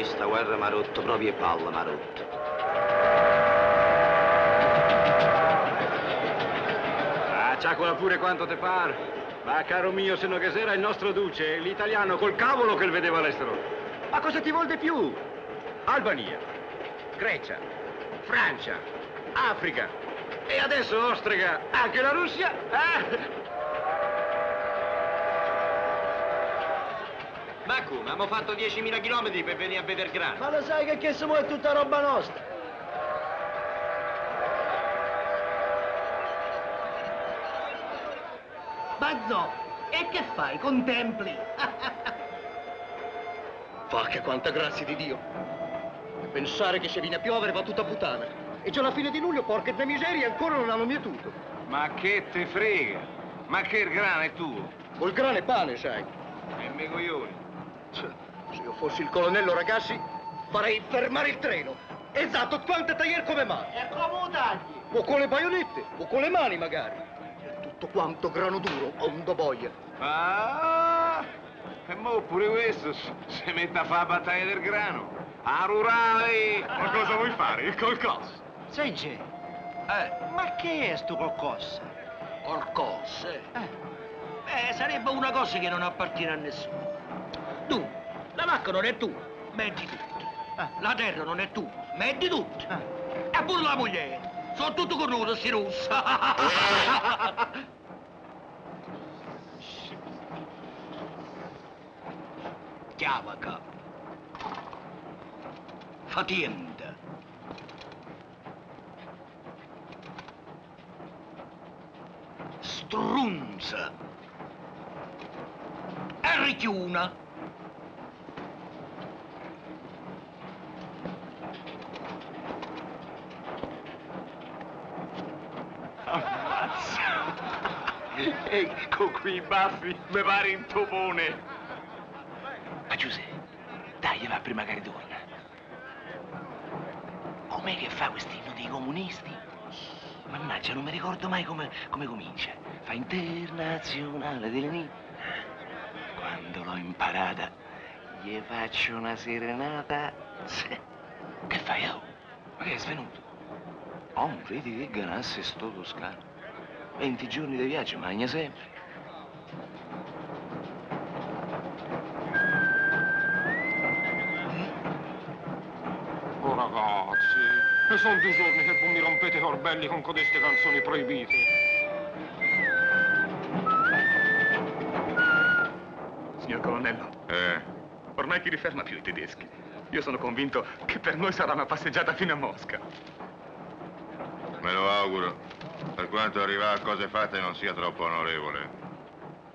Sta guerra mi ha rotto proprio e palle, mi ha rotto. Acciacola pure quanto te pare. Ma caro mio, se no che sera il nostro duce, l'italiano col cavolo che il vedeva all'estero. Ma cosa ti vuol di più? Albania, Grecia, Francia, Africa e adesso ostrica anche la Russia, eh? Ma come? Abbiamo fatto 10.000 chilometri per venire a vedere grano. Ma lo sai che siamo è tutta roba nostra? Bazzo, e che fai? Contempli? Fa che quanta grazia di Dio! Pensare che se viene a piovere va tutta puttana. E già alla fine di luglio, porca di miseria, ancora non hanno mietuto. Ma che te frega? Ma che il grano è tuo? Col grano e pane, sai. E me coglioni. Se io fossi il colonnello Ragassi, farei fermare il treno. Esatto, quante tagliere come mani. E come tagli? O con le baionette, o con le mani magari. E tutto quanto grano duro, onda boia. Ah! E mo pure questo si mette a fare la battaglia del grano. A rurale! Ma cosa vuoi fare? Il colcos? Senti, ma che è sto qualcosa? Qualcosa? Sarebbe una cosa che non appartiene a nessuno. Tu, la vacca non è tua, metti tutto. La terra non è tua, metti tutto. E pure la moglie, sono tutto cornuto, sti russa. Chiama capo. Fatienda. Strunza. E richiuna. Ammazza! E con quei baffi mi pare un topone. Ma Giuseppe, dai, va prima che ritorna. Com'è che fa quest'inno dei comunisti? Mannaggia, non mi ricordo mai come comincia. Fa internazionale del Ni. Quando l'ho imparata, gli faccio una serenata. Che fai, oh? Ma che è svenuto? Oh, vedi che ganassi sto toscano. 20 giorni di viaggio, magna sempre. Oh ragazzi, e sono 2 giorni che voi mi rompete i corbelli con codeste canzoni proibite. Signor colonnello. Ormai chi li ferma più i tedeschi? Io sono convinto che per noi sarà una passeggiata fino a Mosca. Me lo auguro. Per quanto arriva a cose fatte non sia troppo onorevole.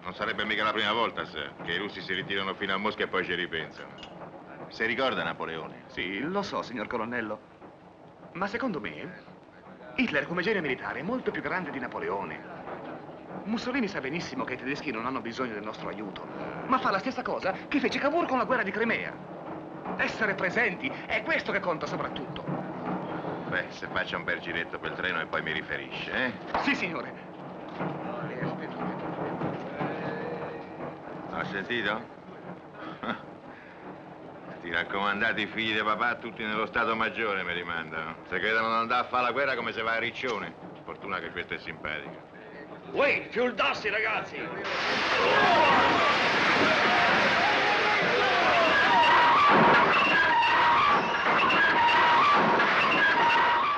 Non sarebbe mica la prima volta, se, che i russi si ritirano fino a Mosca e poi ci ripensano. Si ricorda Napoleone? Sì, lo so, signor colonnello. Ma secondo me, Hitler come genio militare è molto più grande di Napoleone. Mussolini sa benissimo che i tedeschi non hanno bisogno del nostro aiuto, ma fa la stessa cosa che fece Cavour con la guerra di Crimea. Essere presenti, è questo che conta soprattutto. Beh, se faccia un bel giretto per il treno e poi mi riferisce, eh? Sì, signore. Ho sentito? Ti raccomandate i figli di papà tutti nello Stato Maggiore mi rimandano. Se credono di andare a fare la guerra come se va a Riccione. Fortuna che questo è simpatico. Uè, fiuldassi, ragazzi!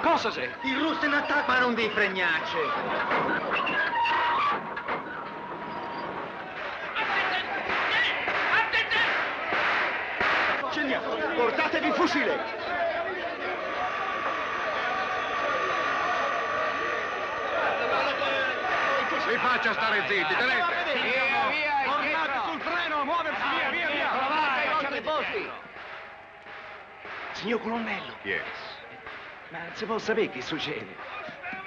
Cosa sei? Il russo in attacco! Ma non vi fregnacce! Accendiamo! Portatevi il fucile! Vi faccia stare zitti, tenete! Via, via! Tornate sul treno, muoversi! Via, via, via! Vai, facciamo i posti! Signor colonnello, Chi è? ma non si può sapere che succede?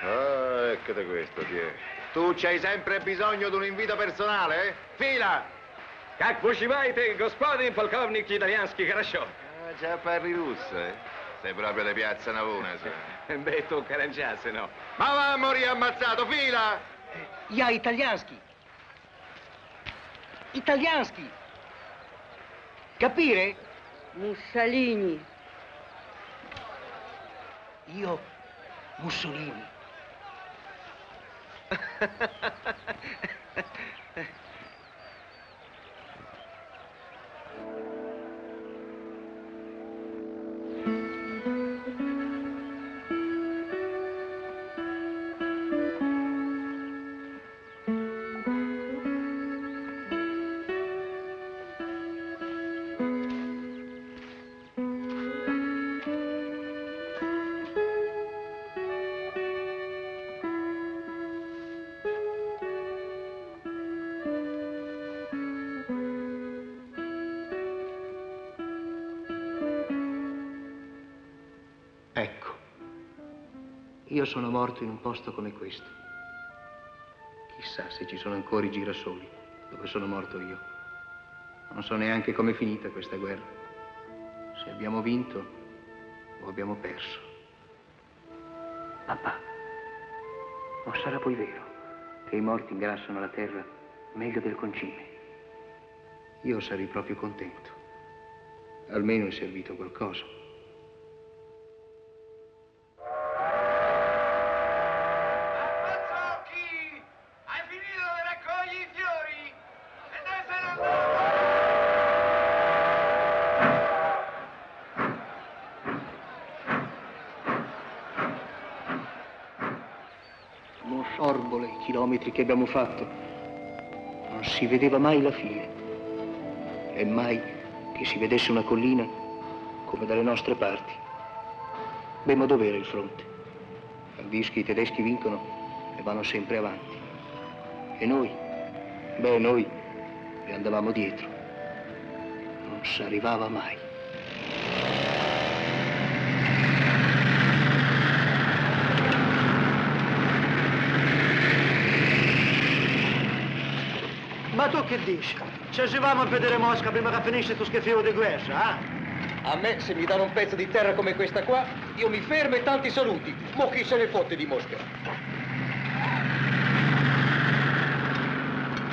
Ah, eccoti questo, chi è? Tu c'hai sempre bisogno di un invito personale, eh? Fila! Как поживаете, господин полковник итальянский, хорошо? Ah, già parli russo, eh? Sei proprio di piazza Navona, sai? Beh, tu carangiasse, no? Ma va a morire ammazzato, fila! Ja, italianski! Italianski! Capire? Mussolini. Io, Mussolini. Ecco, io sono morto in un posto come questo. Chissà se ci sono ancora i girasoli dove sono morto io. Non so neanche com'è finita questa guerra. Se abbiamo vinto o abbiamo perso. Papà, non sarà poi vero che i morti ingrassano la terra meglio del concime? Io sarei proprio contento. Almeno è servito qualcosa. Non sorbole i chilometri che abbiamo fatto. Non si vedeva mai la fine. E mai che si vedesse una collina come dalle nostre parti. Beh, ma dov'era il fronte? Al Vischi i tedeschi vincono e vanno sempre avanti. E noi? Beh, noi le andavamo dietro. Non si arrivava mai. Ma tu che dici? Ci arriviamo a vedere Mosca prima che finisce tu schifo di guerra, eh? A me, se mi danno un pezzo di terra come questa qua, io mi fermo e tanti saluti. Mo chi se ne fotte di Mosca?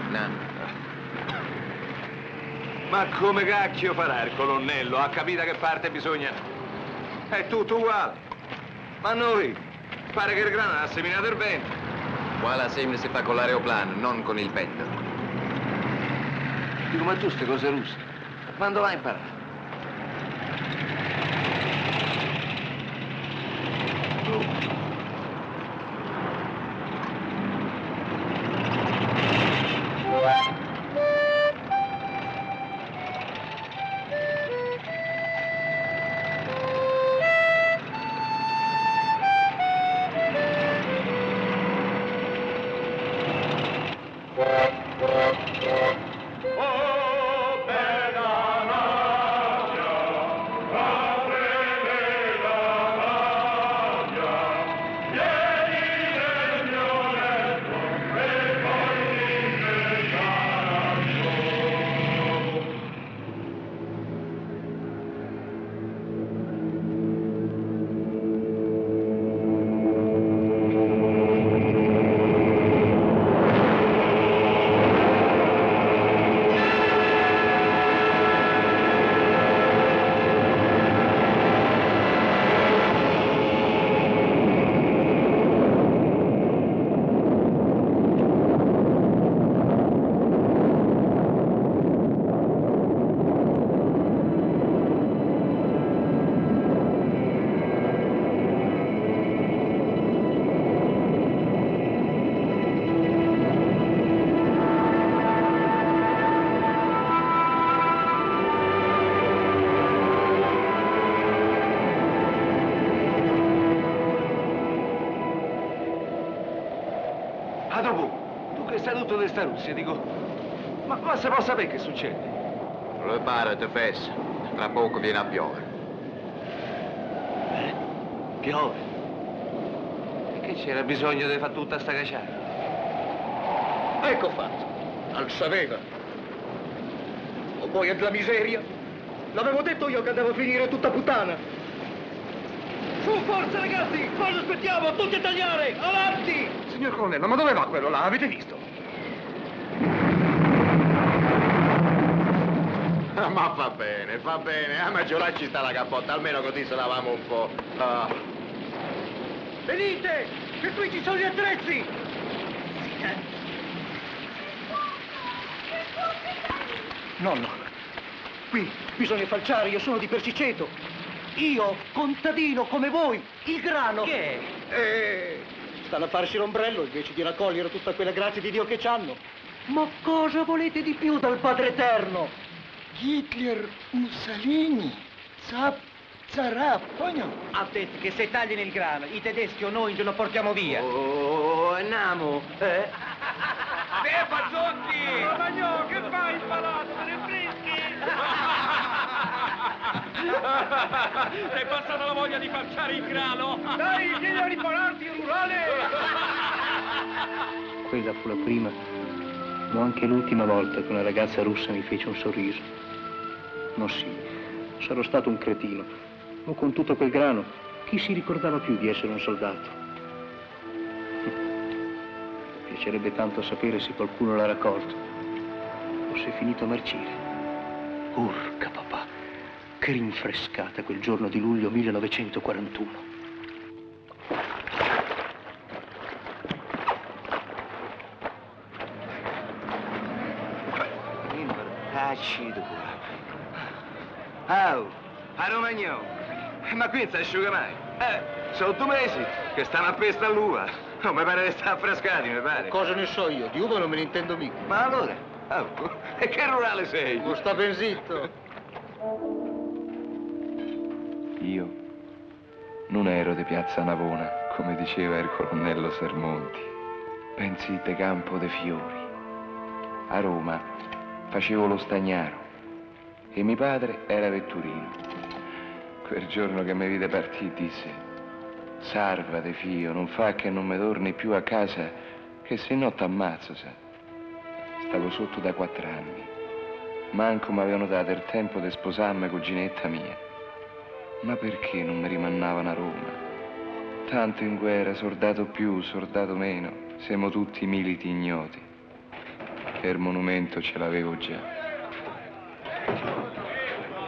Nanno. Ma come cacchio farà il colonnello? Ha capito che parte bisogna? È tutto uguale. Ma noi, pare che il grano ha seminato il vento. Qua la semina si fa con l'aeroplano, non con il vento. Dico, ma tu ste cose russe, quando vai a imparare? tutto di sta Russia, dico, ma se può sapere che succede? Preparati, Fess. Tra poco viene a piovere. Piove. E che c'era bisogno di fare tutta sta cacciata? Ecco fatto. Al sapeva. O poi è della miseria. L'avevo detto io che andavo a finire tutta puttana. Su, forza ragazzi! Cosa aspettiamo? Tutti a tagliare! Avanti! Signor colonnello, ma dove va quello là? Avete visto? Ma va bene. A maggiorare ci sta la cappotta, almeno così se lavamo un po'. Ah. Venite! Che qui ci sono gli attrezzi! Nonno, qui bisogna falciare, io sono di Persiceto. Io, contadino come voi, il grano. Che Stanno a farsi l'ombrello invece di raccogliere tutta quella grazia di Dio che c'hanno. Ma cosa volete di più dal Padre Eterno? Hitler, Mussolini, Zarà, pogno. Ha detto che se tagliano il grano, i tedeschi o noi ce lo portiamo via. Oh, andiamo, Fazzotti! Romagnò, che fai in palazzo? Te ne freschi? Ti è passata la voglia di falciare il grano? Dai, vieni a ripararti, rurale! Quella fu la prima, ma anche l'ultima volta che una ragazza russa mi fece un sorriso. No sì, sarò stato un cretino, ma con tutto quel grano, chi si ricordava più di essere un soldato? Mi piacerebbe tanto sapere se qualcuno l'ha raccolto, o se è finito a marcire. Urca papà, che rinfrescata quel giorno di luglio 1941. Accido qua. Oh, a Romagnò. Ma qui non si asciuga mai. Sono 2 mesi che stanno a pesta all'uva. Oh, mi pare che sta affrescati, mi pare. Cosa ne so io? Di uva non me ne intendo mica. Ma allora? Oh, e che rurale sei? Non sta ben zitto. Io non ero di Piazza Navona, come diceva il colonnello Sermonti, bensì de Campo de Fiori. A Roma facevo lo stagnaro e mio padre era vetturino. Quel giorno che mi vide partire disse: salvate fio, non fa che non mi torni più a casa, che se no t'ammazzo, sa. Stavo sotto da 4 anni. Manco mi avevano dato il tempo di sposarmi, cuginetta mia. Ma perché non mi rimannavano a Roma? Tanto in guerra, soldato più, soldato meno, siamo tutti militi ignoti. E il monumento ce l'avevo già.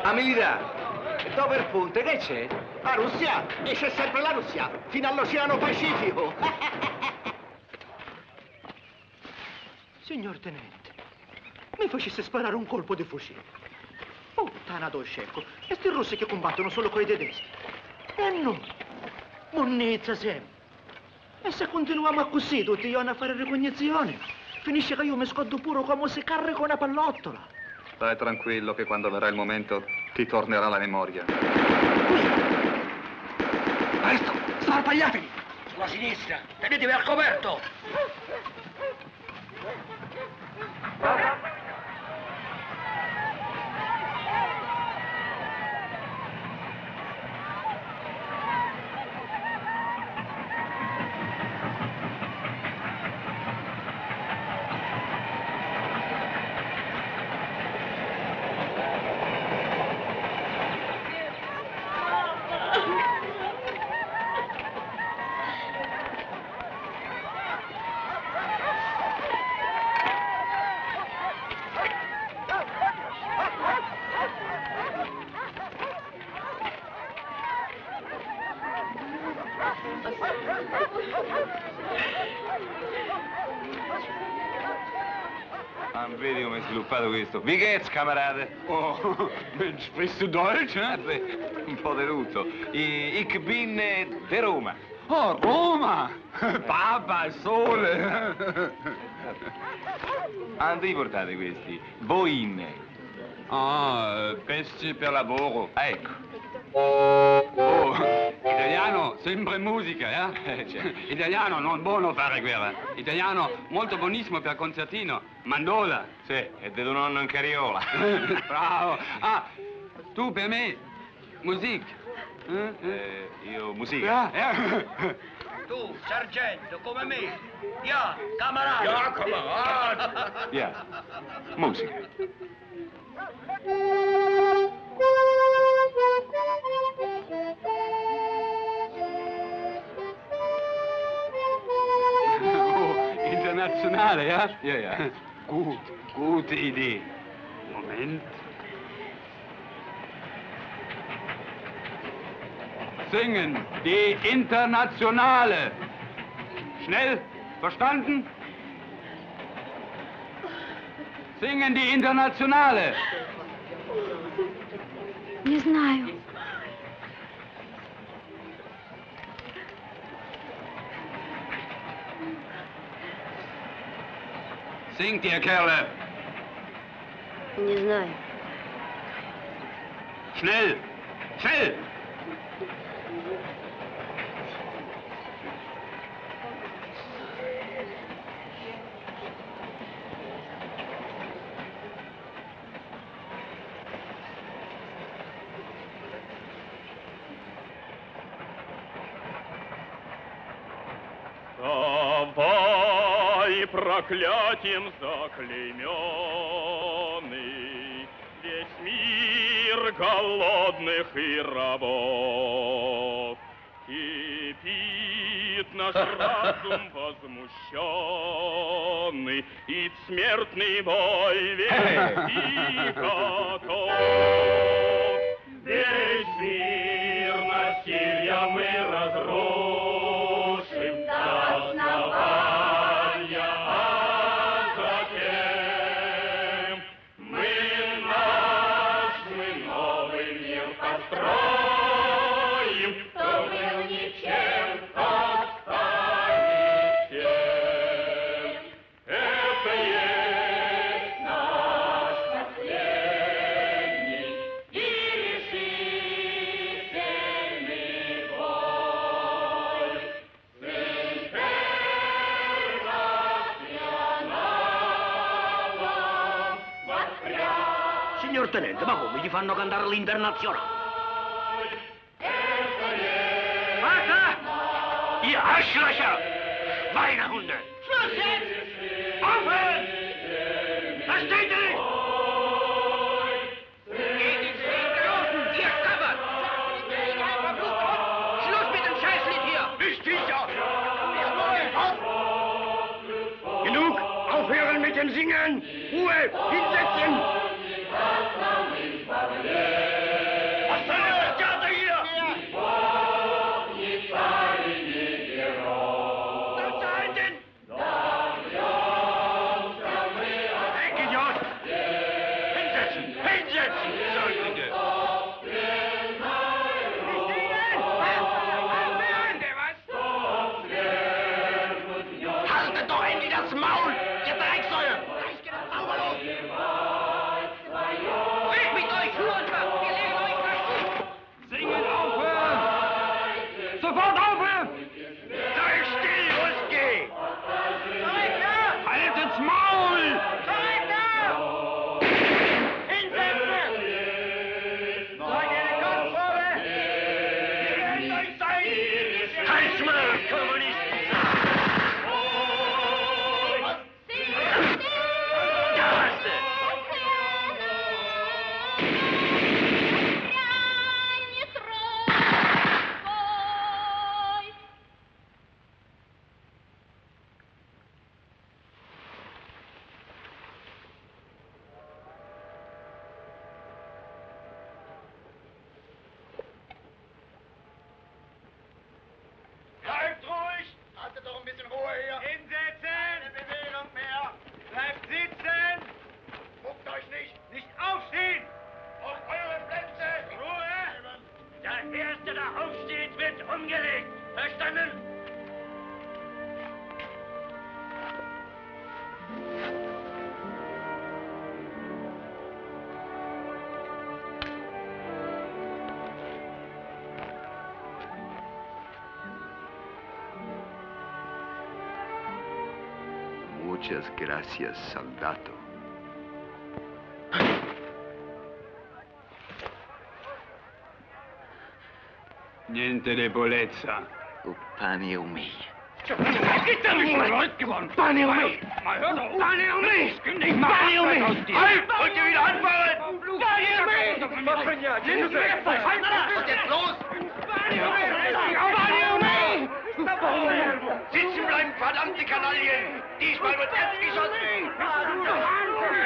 A militare? Dopo il ponte, che c'è? La Russia! E c'è sempre la Russia, fino all'Oceano Pacifico! Signor Tenente, mi facesse sparare un colpo di fucile. Puttana do scecco, questi russi che combattono solo coi tedeschi. E noi, monnezza sempre. E se continuiamo così, tutti gli anni a fare ricognizione, finisce che io mi scotto pure come se carico una pallottola. Stai tranquillo che quando verrà il momento ti tornerà la memoria. Presto, sparpagliatevi! Sulla sinistra, tenetevi al coperto! Vedi come è sviluppato questo. Wie geht's, camarade? Oh, sprichst du Deutsch, eh? Beh, un po' di tutto. Ich bin de Roma. Oh, Roma! Papa, il sole! Dove portate questi? Boine. Ah, pezzi per lavoro. Ecco. Oh, italiano sempre musica, eh? Certo. Italiano non buono fare guerra. Italiano molto buonissimo per concertino. Mandola. Sì, e di tuo nonno in cariola. Bravo. Ah, tu per me, musica. Io musica. Tu, sergente, come me. Ja, camarada. Ja, camarada. Ja, musica. Oh, internazionale, ja? Ja, ja. Gut, gute Idee. Moment. Singen die Internationale. Schnell, verstanden? Singen die Internationale. Не знаю. Singt ihr Kerle. Не знаю. Schnell, schnell. Давай проклятием заклейменный весь мир голодных и рабов. Кипит наш разум возмущенный, и смертный бой весь и готов. Весь мир насилия мы разрушим до основания, а затем мы новый мир построим, кто был ничем, тот станет тем. Это есть наш последний и решительный бой. С интернационалом воспрянь. Signor Tenente, ma come gli fanno cantare l'internazionale? Warte! Ihr Arschlöcher! Schweinehunde! Schluss jetzt! Aufhören! Versteht ihr nicht? Geht ins Großen! Ihr Kappert! Schluss mit dem Scheißlied hier! Nicht sicher! Genug! Aufhören mit dem Singen! Ruhe! Hinsetzen! Was soll das Theater hier? Halten! Hey, Idiot! Hinsetzen! Hinsetzen! Soll ich bitte? Haltet doch endlich das Maul, ihr Drecksäue! Weg mit euch, Hunter! Wir legen euch fast! Singen aufhören! Sofort aufhören! Sei still, Ruski! Haltet's Maul! Hinsetzen! Seid ihr eine Kopfprobe? Ihr werdet euch zeigen! Halt's mal, Kommunisten! Da hast du! Bleibt ruhig! Haltet doch ein bisschen Ruhe hier! Hinsetzen! Keine Bewegung mehr! Bleibt sitzen! Guckt euch nicht! Nicht aufstehen! Auf eure Plätze! Ruhe! Der Erste, der aufsteht, wird umgelegt! Verstanden? Muchas gracias, soldato. Niente debolezza. Pane o me. Pane o me! Pane o me! Pane o me! Halt! Wollt ihr wieder anfangen? Pane o me! Was für ein Jahr? Was ist jetzt los? Pane o me! Sitzen bleiben, verdammte Kanaillen! Diesmal wird ernst geschossen!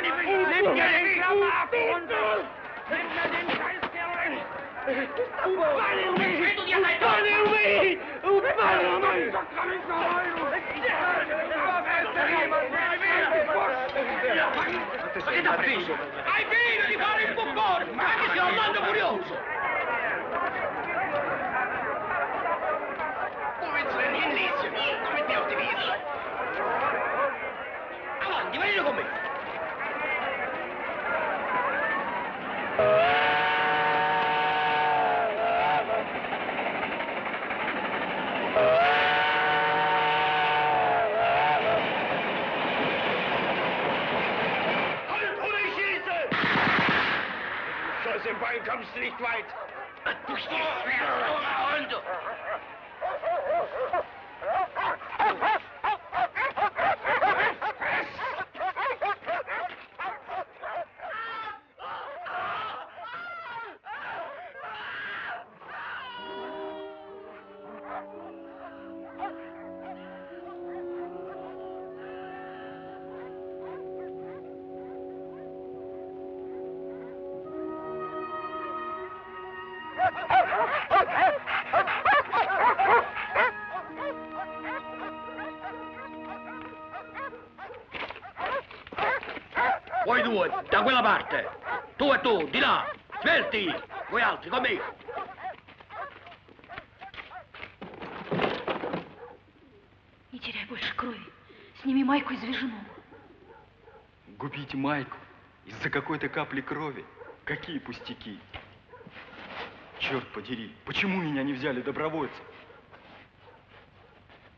Nimm mir den Klammer ab! Nimm mir den Scheißkerl! Pane o me! Pane o me! Pane o me! Ma che da figlio? Hai finito di fare il buffone! Ma che stai andando furioso! Come se ne inizio? Come ti ottimizzo? Avanti, venite con me! Im Bein kommst du nicht weit. Du stehst und... Voi due, da quella parte. Tu e tu, di là. Svelti. Voi altri, con me. Не теряй больше крови. Сними майку и завяжи ногу. Губить майку из-за какой-то капли крови? Какие пустяки. Черт подери, почему меня не взяли добровольцем?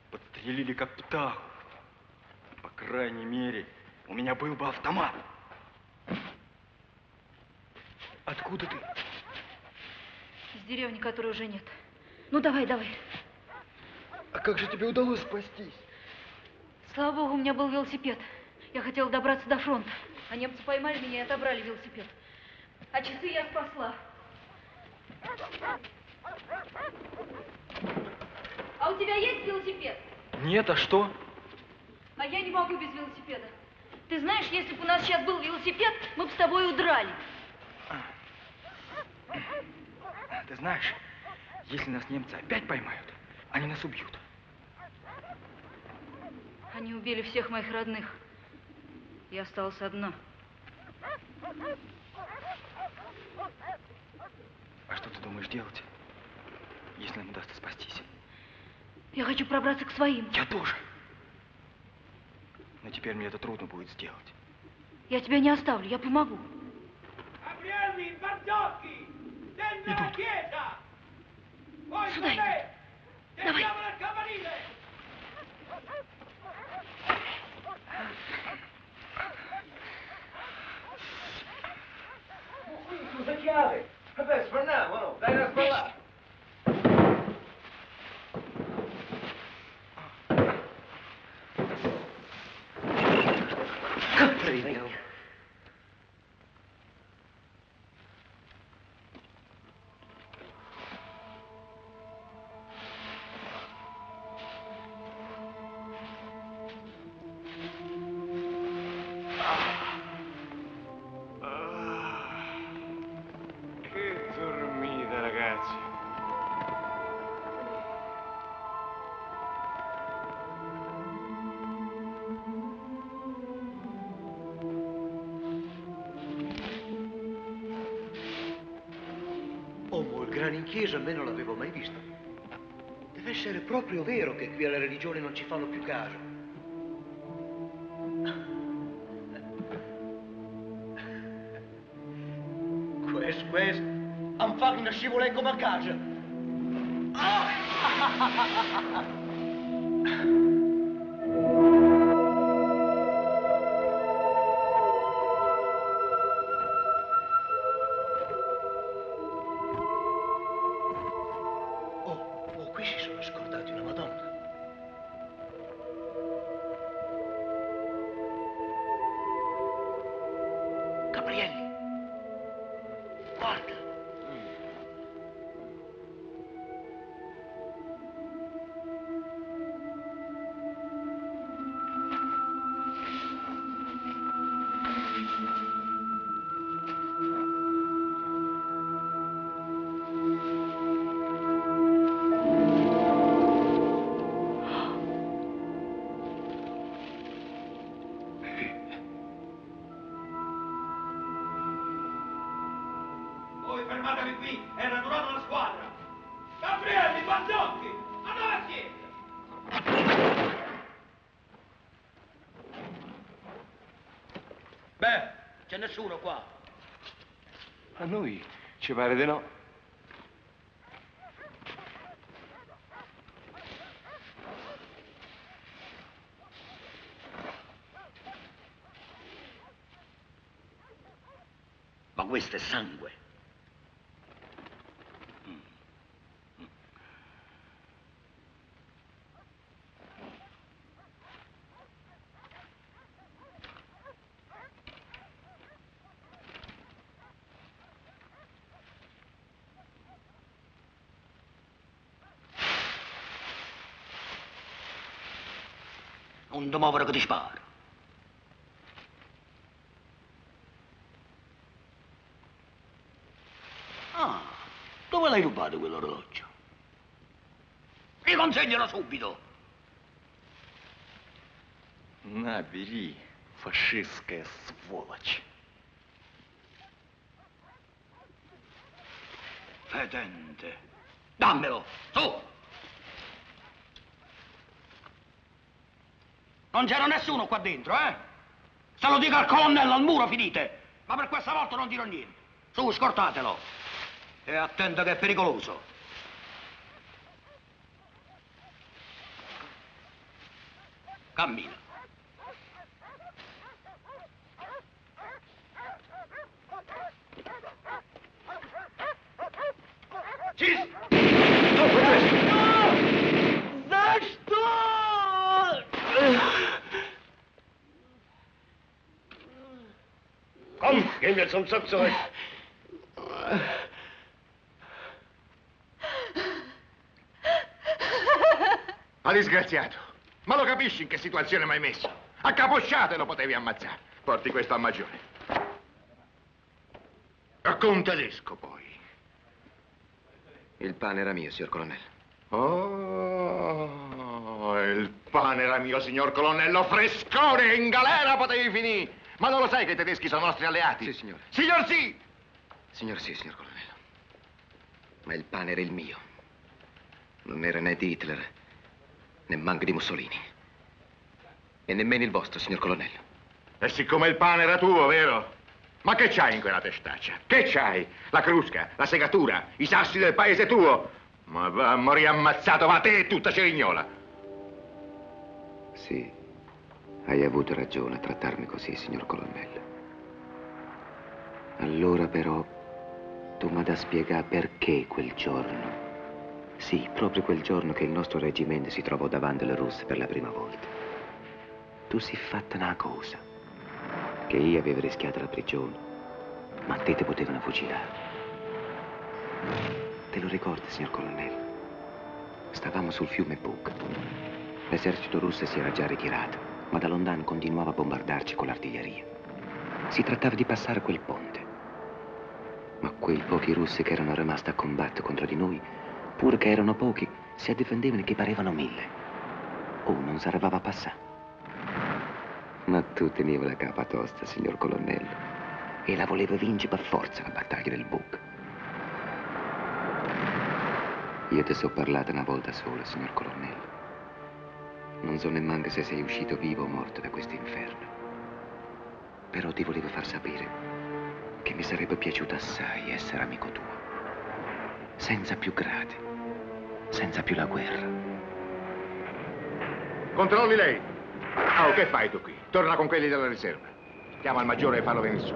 Подстрелили как птаху. По крайней мере, у меня был бы автомат. Откуда ты? Из деревни, которой уже нет. Ну, давай, давай. А как же тебе удалось спастись? Слава богу, у меня был велосипед. Я хотела добраться до фронта. А немцы поймали меня и отобрали велосипед. А часы я спасла. А у тебя есть велосипед? Нет, а что? А я не могу без велосипеда. Ты знаешь, если бы у нас сейчас был велосипед, мы бы с тобой удрали. Ты знаешь, если нас немцы опять поймают, они нас убьют. Они убили всех моих родных. Я осталась одна. А что ты думаешь делать, если нам удастся спастись? Я хочу пробраться к своим. Я тоже. Но теперь мне это трудно будет сделать. Я тебя не оставлю, я помогу. Идут. Сюда идут. Давай. Scusa chiave. Vabbè, sparniamo, no? Dai una spallata. Caprino. Che dormita, ragazzi. Oh, il grano in chiesa a me non l'avevo mai visto. Deve essere proprio vero che qui alle religioni non ci fanno più caso. Questo, han fatto una scivolata come a casa. Gabrielli. Guarda. Voi fermatevi qui, è radunata la squadra! Gabrielli, Bazzocchi, ma dove siete? Beh, c'è nessuno qua. A noi ci pare di no. Ma questo è sangue. Non ti muovere che ti sparo. Ah, dove l'hai rubato quell'orologio? Riconsegnalo subito. На, бери, фашистская сволочь. Fetente. Dammelo, su! Non c'era nessuno qua dentro, eh? Se lo dico al colonnello, al muro finite. Ma per questa volta non dirò niente. Su, scortatelo. E attento che è pericoloso. Cammina. Ci... За что? Komm, gehen wir zum Zug zurück. Ma disgraziato, ma lo capisci in che situazione mi hai messo? A capocciate lo potevi ammazzare. Porti questo al maggiore. Con tedesco, poi. Il pane era mio, signor colonnello. Oh, il pane era mio, signor colonnello. Frescone, in galera potevi finire. Ma non lo sai che i tedeschi sono nostri alleati? Sì, signore. Signor sì! Signor sì, signor colonnello. Ma il pane era il mio. Non era né di Hitler, né manco di Mussolini. E nemmeno il vostro, signor colonnello. E siccome il pane era tuo, vero? Ma che c'hai in quella testaccia? Che c'hai? La crusca, la segatura, i sassi del paese tuo? Ma va a morire ammazzato, ma te e tutta Cerignola. Sì, hai avuto ragione a trattarmi così, signor colonnello. Allora però tu mi da spiegare perché quel giorno, sì, proprio quel giorno che il nostro reggimento si trovò davanti alle russe per la prima volta, tu si fatta una cosa, che io avevo rischiato la prigione, ma te potevano fucilare. Te lo ricordi, signor colonnello? Stavamo sul fiume Bug. L'esercito russo si era già ritirato, ma da lontano continuava a bombardarci con l'artiglieria. Si trattava di passare quel ponte. Ma quei pochi russi che erano rimasti a combattere contro di noi, pur che erano pochi, si difendevano che parevano 1000. Non si arrivava a passare. Ma tu tenevi la capa tosta, signor colonnello, e la volevi vincere per forza la battaglia del Bug. Io ti so parlato una volta sola, signor colonnello. Non so nemmeno se sei uscito vivo o morto da questo inferno. Però ti volevo far sapere che mi sarebbe piaciuto assai essere amico tuo. Senza più grate, senza più la guerra. Controlli lei. Oh, che fai tu qui? Torna con quelli della riserva. Chiama il maggiore e fallo venire su.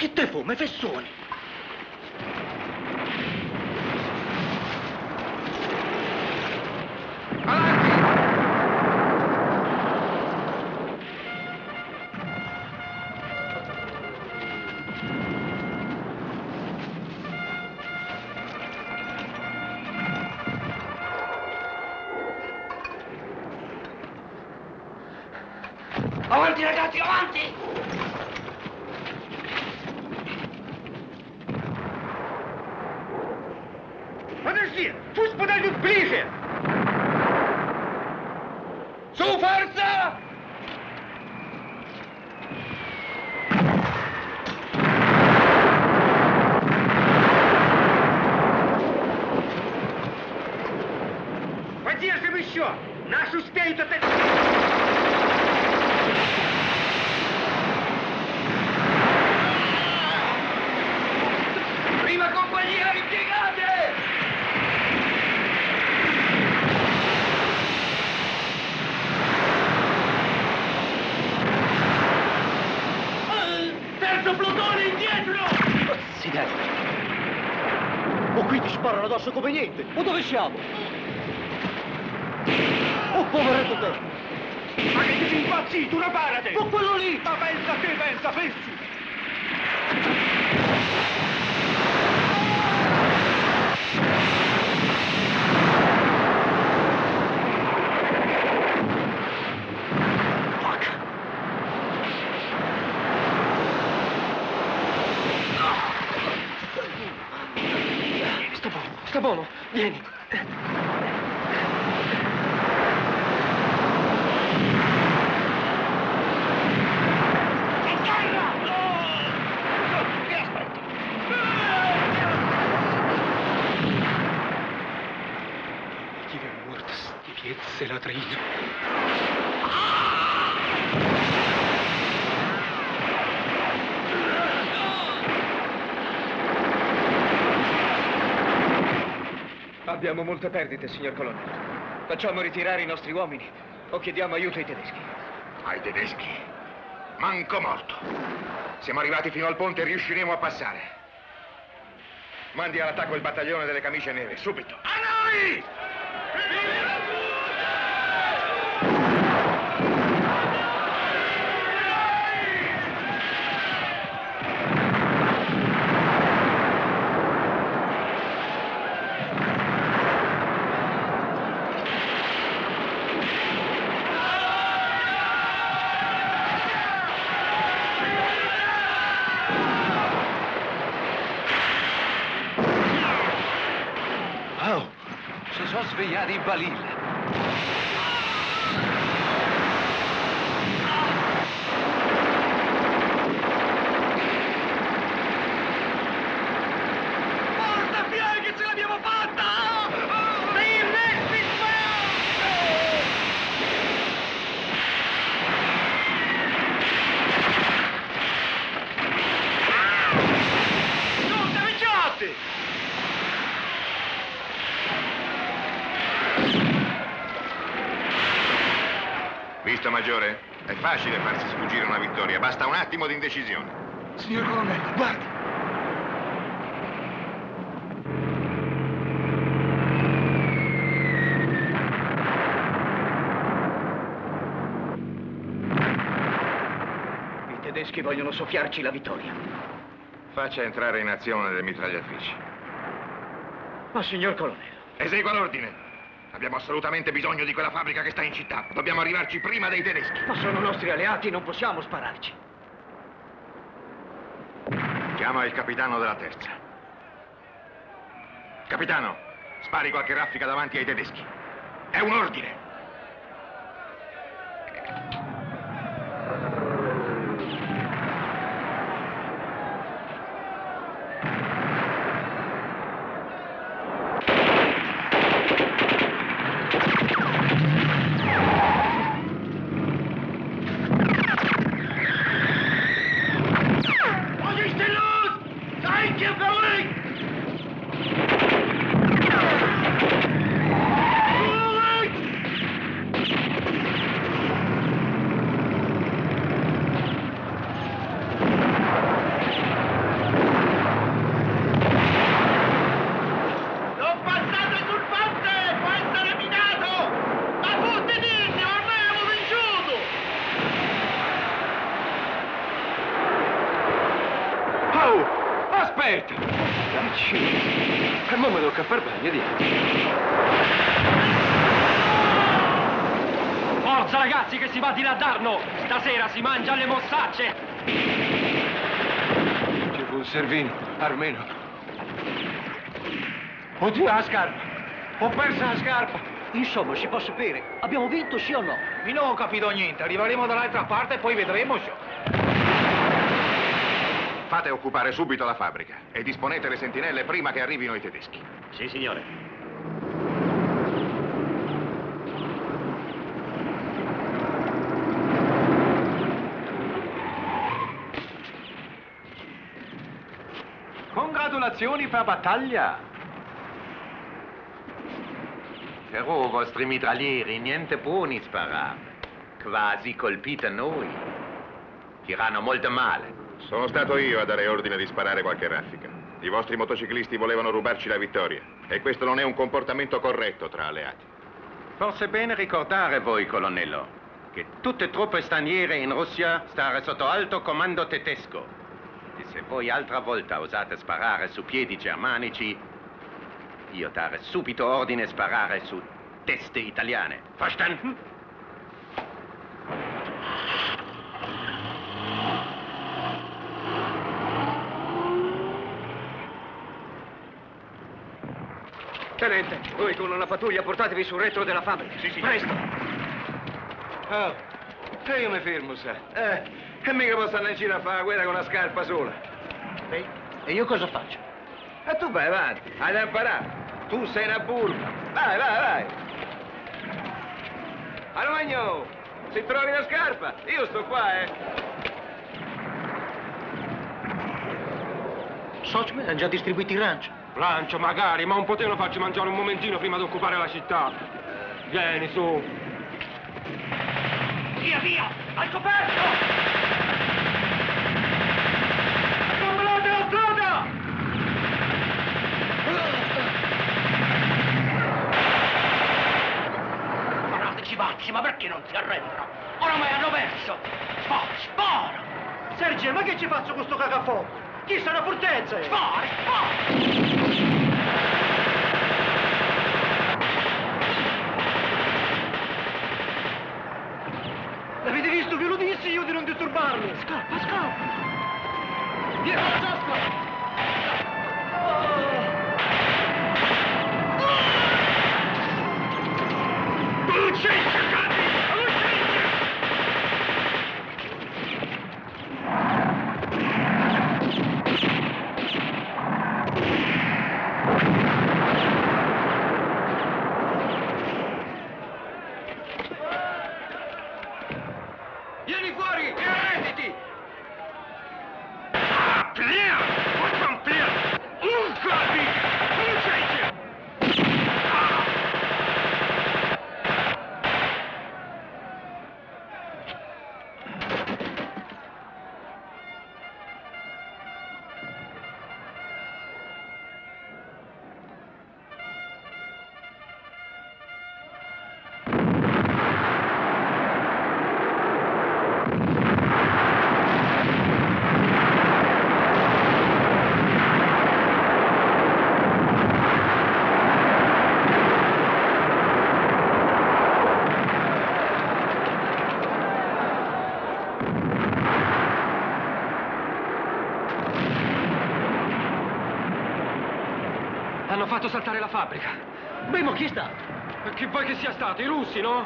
Che te fume, fessoni? Avanti ragazzi, avanti! Подожди! Пусть подойдут ближе! Su forza! Поддержим еще! Наш успеют это... Prima compagnia, impiegate! Terzo plotone indietro! Accidenti! O qui ti sparano addosso come niente! O dove siamo? Oh, poveretto te! Ma che ti sei impazzito, una parate! O quello lì! Ma pensa a te, pensa, pensi! Sta buono, vieni. Тебе muertos, девицы латрина. Abbiamo molte perdite, signor colonnello. Facciamo ritirare i nostri uomini o chiediamo aiuto ai tedeschi. Ai tedeschi? Manco morto. Siamo arrivati fino al ponte e riusciremo a passare. Mandi all'attacco il battaglione delle camicie nere, subito. A noi! Oh, si sono svegliati i balilla. Forza, Pier, che ce l'abbiamo fatta! Sei il Non danneggiate! Visto, Maggiore? È facile farsi sfuggire una vittoria, basta un attimo di indecisione. Signor colonnello, guardi. I tedeschi vogliono soffiarci la vittoria. Faccia entrare in azione le mitragliatrici. Ma signor colonnello... Esegua l'ordine. Abbiamo assolutamente bisogno di quella fabbrica che sta in città. Dobbiamo arrivarci prima dei tedeschi. Ma sono nostri alleati, non possiamo spararci. Chiama il capitano della terza. Capitano, spari qualche raffica davanti ai tedeschi. È un ordine. aperta! E mo mi tocca far bagno, di. Forza ragazzi che si va di là d'Arno! Stasera si mangia alle mossacce! Ci fu un servino, almeno. Oddio, la scarpa! Ho perso la scarpa! Insomma, si può sapere, abbiamo vinto sì o no? Io non ho capito niente, arriveremo dall'altra parte e poi vedremo. Fate occupare subito la fabbrica e disponete le sentinelle prima che arrivino i tedeschi. Sì, signore. Congratulazioni per battaglia! Però vostri mitraglieri niente buoni sparare. Quasi colpite noi. Tiranno molto male. Sono stato io a dare ordine di sparare qualche raffica. I vostri motociclisti volevano rubarci la vittoria. E questo non è un comportamento corretto tra alleati. Forse è bene ricordare voi, colonnello, che tutte truppe straniere in Russia stanno sotto alto comando tedesco. E se voi altra volta osate sparare su piedi germanici, io dare subito ordine a sparare su teste italiane. Verstanden? Tenente, voi con una pattuglia portatevi sul retro della fabbrica. Sì, sì. Presto! Oh, e io mi fermo, sa. E mica posso andare in giro a fare la guerra con una scarpa sola. E io cosa faccio? E tu vai avanti, hai da imparare. Tu sei una burma. Vai, vai, vai. Armagno, se trovi la scarpa, io sto qua, Sochme, hanno già distribuito il rancio. Rancio magari, ma non potevano farci mangiare un momentino prima di occupare la città. Vieni su. Via, via! Al coperto! Accompagate la strada! Parateci pazzi, ma perché non si arrendono? Oramai hanno perso! Spara, spara! Sergio, ma che ci faccio con sto cagafuoco? Chi sta una fortezza? Spara, spara! L'avete visto? Ve lo dissi io di non disturbarlo! Scappa, scappa! Via, scappa! Vieni fuori e arrenditi! Hanno fatto saltare la fabbrica. Beh, ma chi sta? Chi vuoi che sia stato? I russi, no?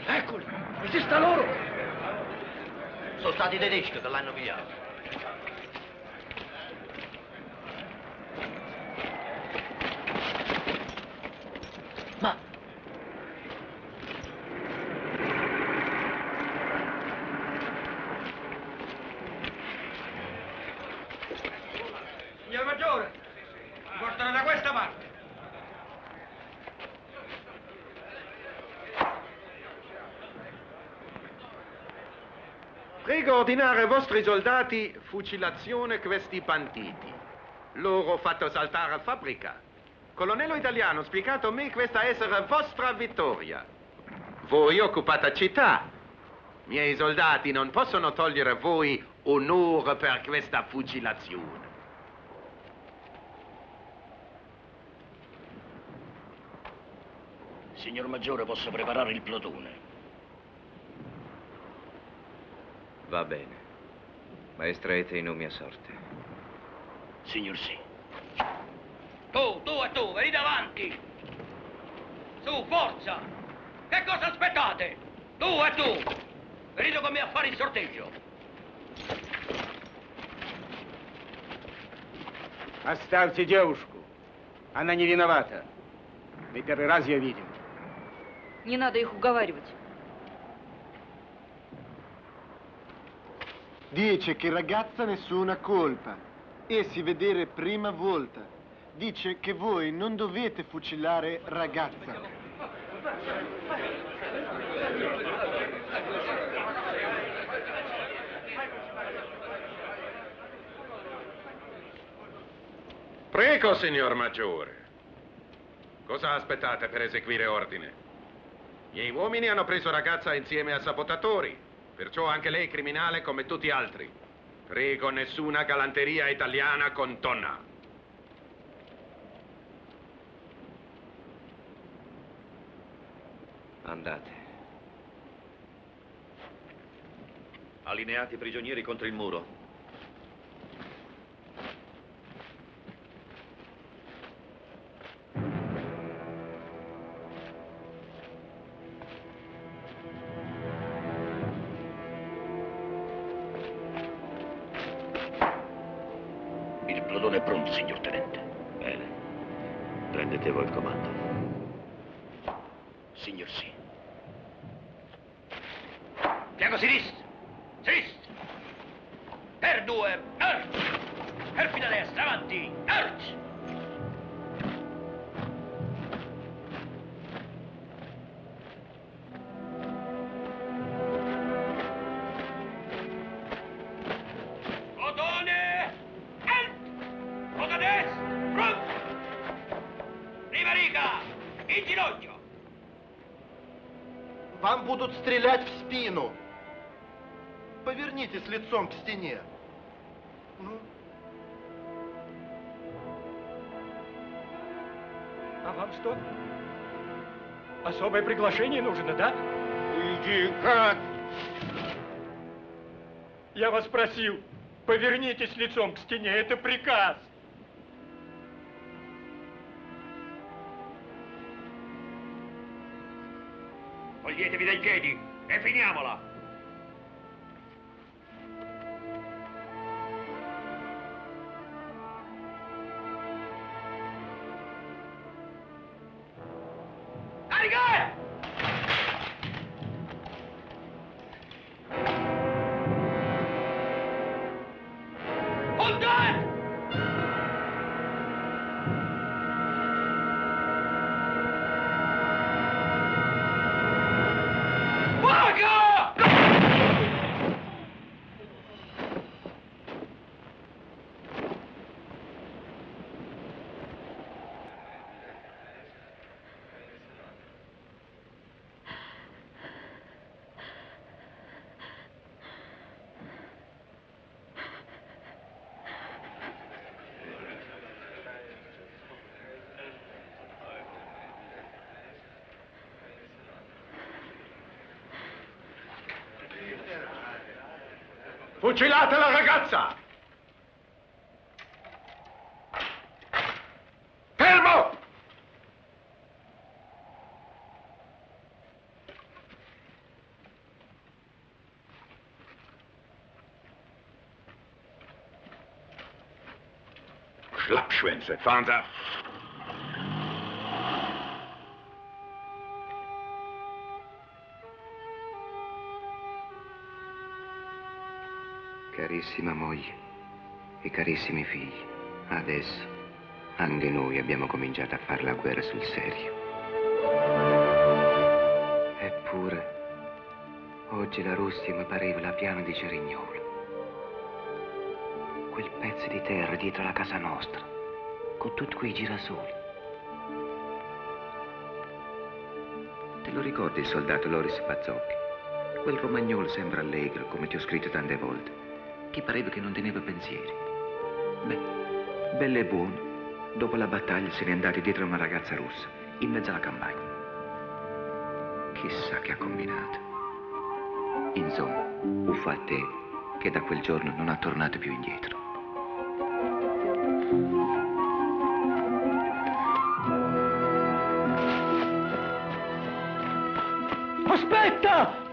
Eccoli! Resista loro! Sono stati i tedeschi che l'hanno pigliato. Ma... Signor Maggiore, mi portano da questa parte. Prego ordinare ai vostri soldati fucilazione questi banditi. Loro fatto saltare la fabbrica. Colonnello italiano, spiegato a me questa essere vostra vittoria. Voi occupate città. Miei soldati non possono togliere a voi onore per questa fucilazione. Signor Maggiore, posso preparare il plotone. Va bene, ma estraete i nomi a sorte. Signor sì. Tu e tu, venite avanti! Su, forza! Che cosa aspettate? Tu e tu! Venite con me a fare il sorteggio! Оставьте девушку. Она не виновата. Мы первый раз ее видим. Не надо их уговаривать. Dice che ragazza nessuna colpa. E si vedere prima volta. Dice che voi non dovete fucilare ragazza. Prego, signor Maggiore. Cosa aspettate per eseguire ordine? I miei uomini hanno preso ragazza insieme a sabotatori, perciò anche lei è criminale come tutti altri. Prego, nessuna galanteria italiana con donna. Andate. Allineati i prigionieri contro il muro. Il plotone è pronto, signor tenente. Bene. Prendete voi il comando. Signor sì. Piego sinistro! Sinistro! Per due! Arch! Perfida destra, avanti! Arch! Plotone! Alt! Coda destra! Front! Prima riga! In ginocchio! Вам будут стрелять в спину. Повернитесь лицом к стене. Ну. А вам что? Особое приглашение нужно, да? Уйди, гад! Я вас просил, повернитесь лицом к стене, это приказ. Toglietevi dai piedi e finiamola! Carica! Punta! Fucilate la ragazza! Fermo! Schlappschwänze, fahren Sie! Carissima moglie e carissimi figli, adesso anche noi abbiamo cominciato a fare la guerra sul serio. Eppure, oggi la Russia mi pareva la piana di Cerignola. Quel pezzo di terra dietro la casa nostra, con tutti quei girasoli. Te lo ricordi il soldato Loris Bazzocchi? Quel romagnolo sembra allegro, come ti ho scritto tante volte, che pareva che non teneva pensieri. Beh, bello e buono, dopo la battaglia se n'è andato dietro a una ragazza russa, in mezzo alla campagna. Chissà che ha combinato. Insomma, fu fatte che da quel giorno non ha tornato più indietro. Aspetta!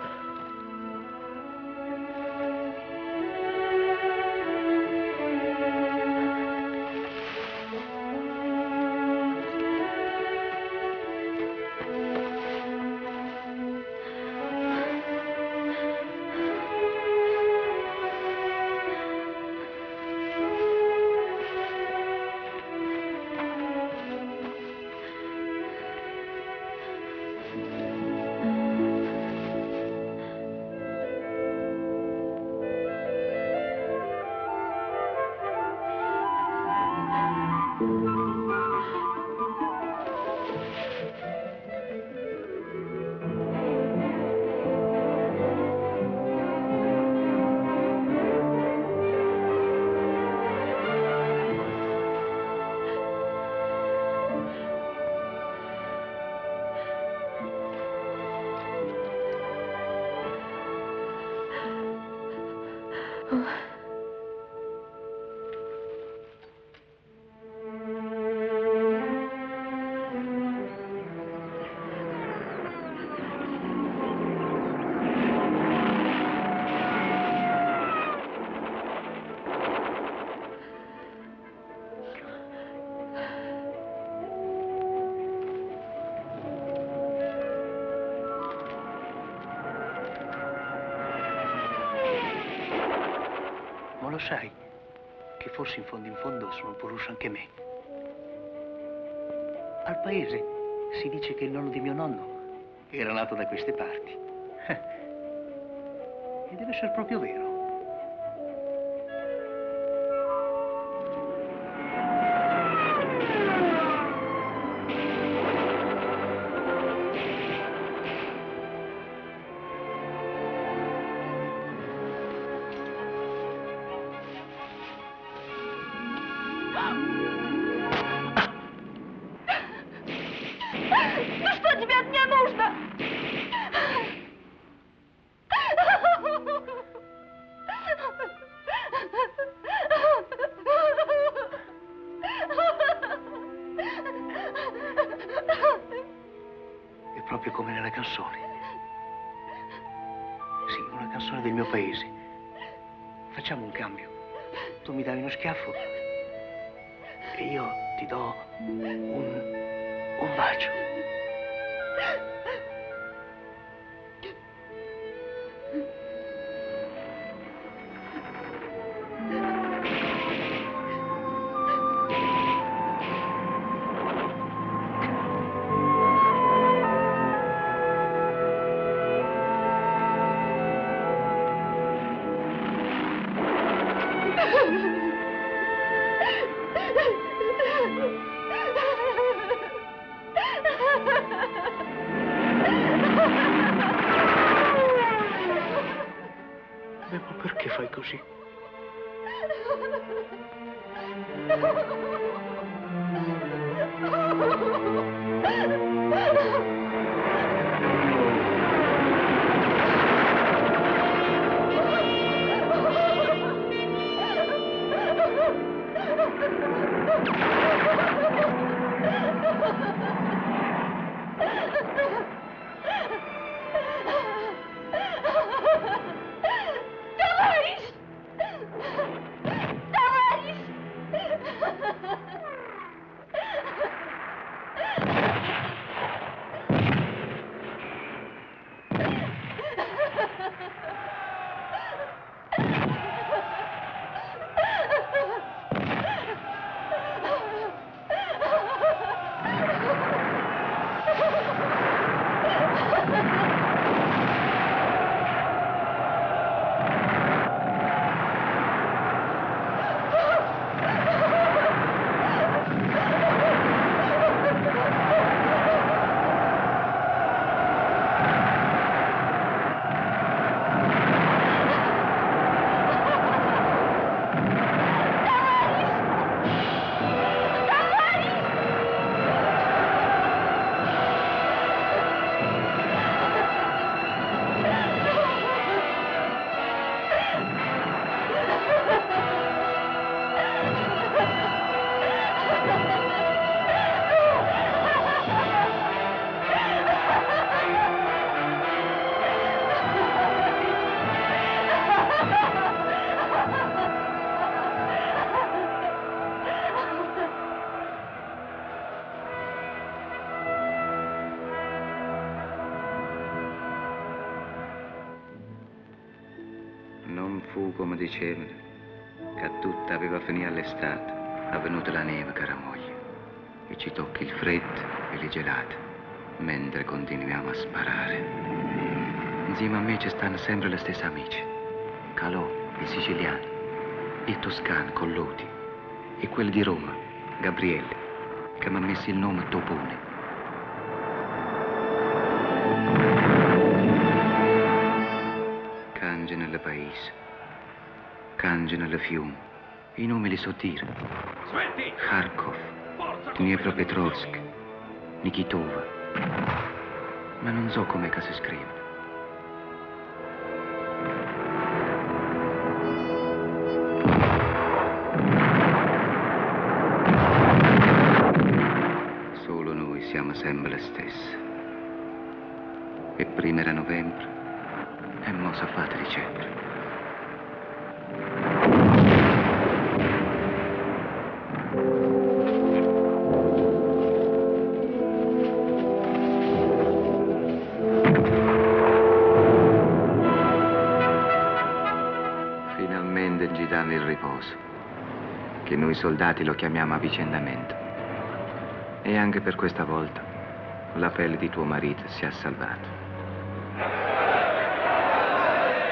Ma lo sai che forse in fondo sono un po' russo anche me. Al paese si dice che il nonno di mio nonno era nato da queste parti. E deve essere proprio vero. Ну что тебе от меня нужно? È proprio come nella canzone. Sì, una canzone del mio paese. Facciamo un cambio. Tu mi dai uno schiaffo e io ti do un bacio. fu, come dicevano, che tutta aveva finito l'estate, è venuta la neve, cara moglie, e ci tocca il freddo e le gelate, mentre continuiamo a sparare. Insieme a me ci stanno sempre le stesse amici, Calò, il siciliano, il toscano, Collodi, e quello di Roma, Gabriele, che mi ha messo il nome Topone. Cange nel paese, cange nel fiume, i nomi li so dire. Kharkov, Dnipropetrovsk, Nikitova, ma non so com'è che si scrive. Solo noi siamo sempre le stesse. E prima era novembre, e mo si fa dicembre. Finalmente gli danno il riposo, che noi soldati lo chiamiamo avvicendamento. E anche per questa volta la pelle di tuo marito si è salvata.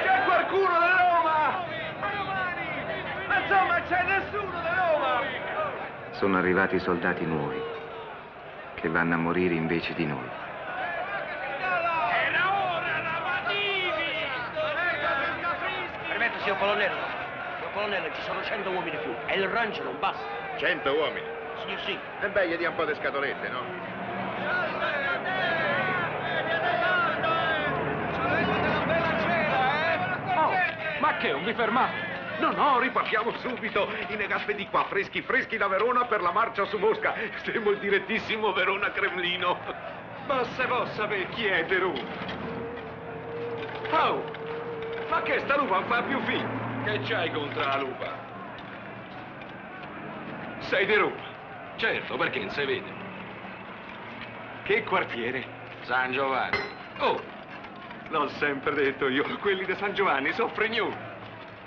C'è qualcuno da Roma! Ma insomma, c'è nessuno da Roma! Sono arrivati soldati nuovi, che vanno a morire invece di noi. Permetto, signor colonnello. Signor colonnello, ci sono 100 uomini più e il rancio non basta. 100 uomini? Signor sì. E beh, gli dia un po' di scatolette, no? Oh, ma che, non vi fermate? No, no, ripartiamo subito. I negaspe di qua, freschi, freschi da Verona per la marcia su Mosca. Siamo il direttissimo Verona-Cremlino. Ma se vuoi sapere chi è De Roma? Oh, ma che sta lupa non fa più figli? Che c'hai contro la lupa? Sei De Roma? Certo, perché non si vede. Che quartiere? San Giovanni. Oh, l'ho sempre detto io, quelli di San Giovanni sono fregnoni.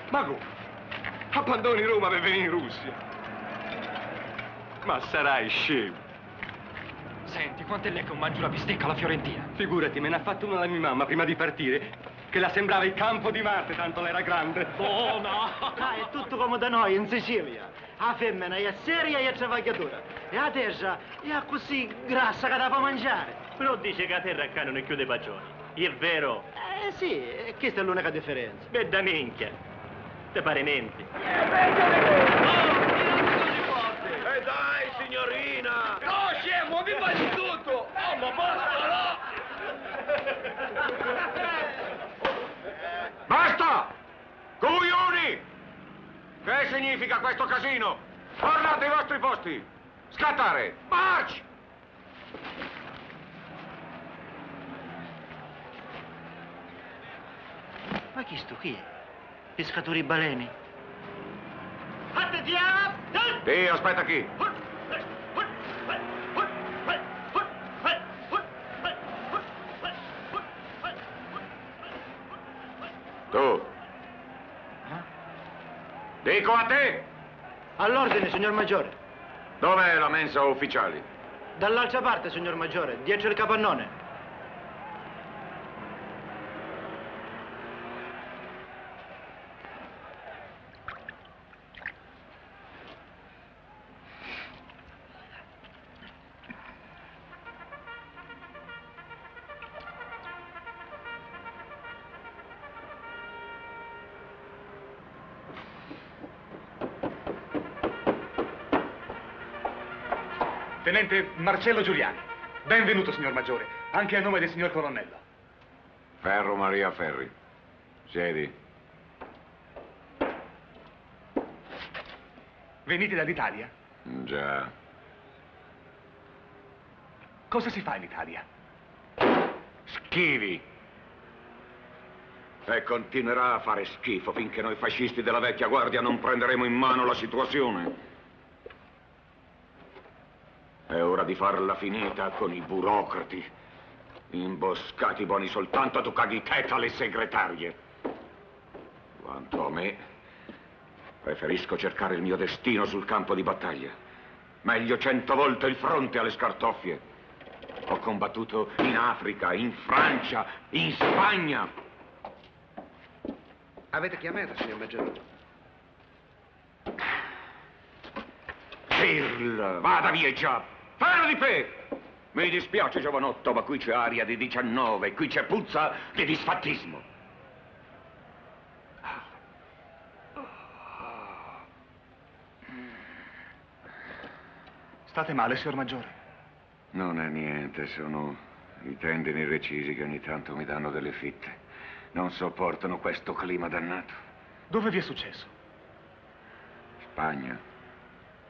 Ma come? Abbandoni Roma per venire in Russia? Ma sarai scemo. Senti, quanto è lei che non mangio la bistecca alla fiorentina? Figurati, me ne ha fatto una la mia mamma prima di partire, che la sembrava il campo di Marte, tanto l'era grande. Buona! Ah, è tutto come da noi, in Sicilia. La femmina è seria e travagliatura. E la terra è così grassa che da fa mangiare. Però dice che a terra e cane non chiude i bacioni. È vero? Sì, questa è l'unica differenza. Beh, da minchia. Te pare menti. Dai, signorina! No, scemo, mi fai di tutto! Oh, ma basta, là! Basta! Coglioni! Che significa questo casino? Tornate ai vostri posti! Scattare! March! Ma chi sto qui? Pescatori baleni. Dio, aspetta qui! Tu! Dico a te! All'ordine, signor Maggiore. Dov'è la mensa ufficiali? Dall'altra parte, signor Maggiore, dietro il capannone. Tenente Marcello Giuliani. Benvenuto, signor Maggiore, anche a nome del signor Colonnello. Ferro Maria Ferri. Siedi. Venite dall'Italia? Già. Cosa si fa in Italia? Schivi. E continuerà a fare schifo finché noi fascisti della vecchia guardia non prenderemo in mano la situazione. È ora di farla finita con i burocrati. Imboscati buoni soltanto a toccare testa alle segretarie. Quando Quanto a me, preferisco cercare il mio destino sul campo di battaglia. Meglio 100 volte il fronte alle scartoffie. Ho combattuto in Africa, in Francia, in Spagna. Avete chiamato, signor Maggiore? Pirl, vada via già! Fermo di pe! Mi dispiace, giovanotto, ma qui c'è aria di 19, qui c'è puzza di disfattismo. State male, signor Maggiore? Non è niente, sono i tendini recisi che ogni tanto mi danno delle fitte. Non sopportano questo clima dannato. Dove vi è successo? Spagna,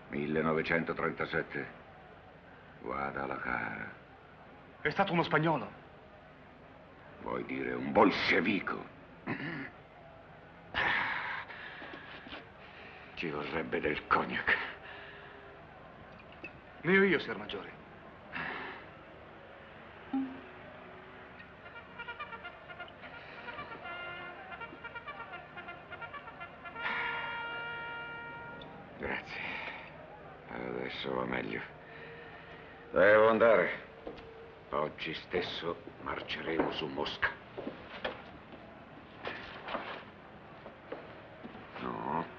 1937. Guadalajara. È stato uno spagnolo? Vuoi dire un bolscevico? Ci vorrebbe del cognac. Ne ho io, signor Maggiore. Grazie. Adesso va meglio. Devo andare. Oggi stesso marceremo su Mosca. No.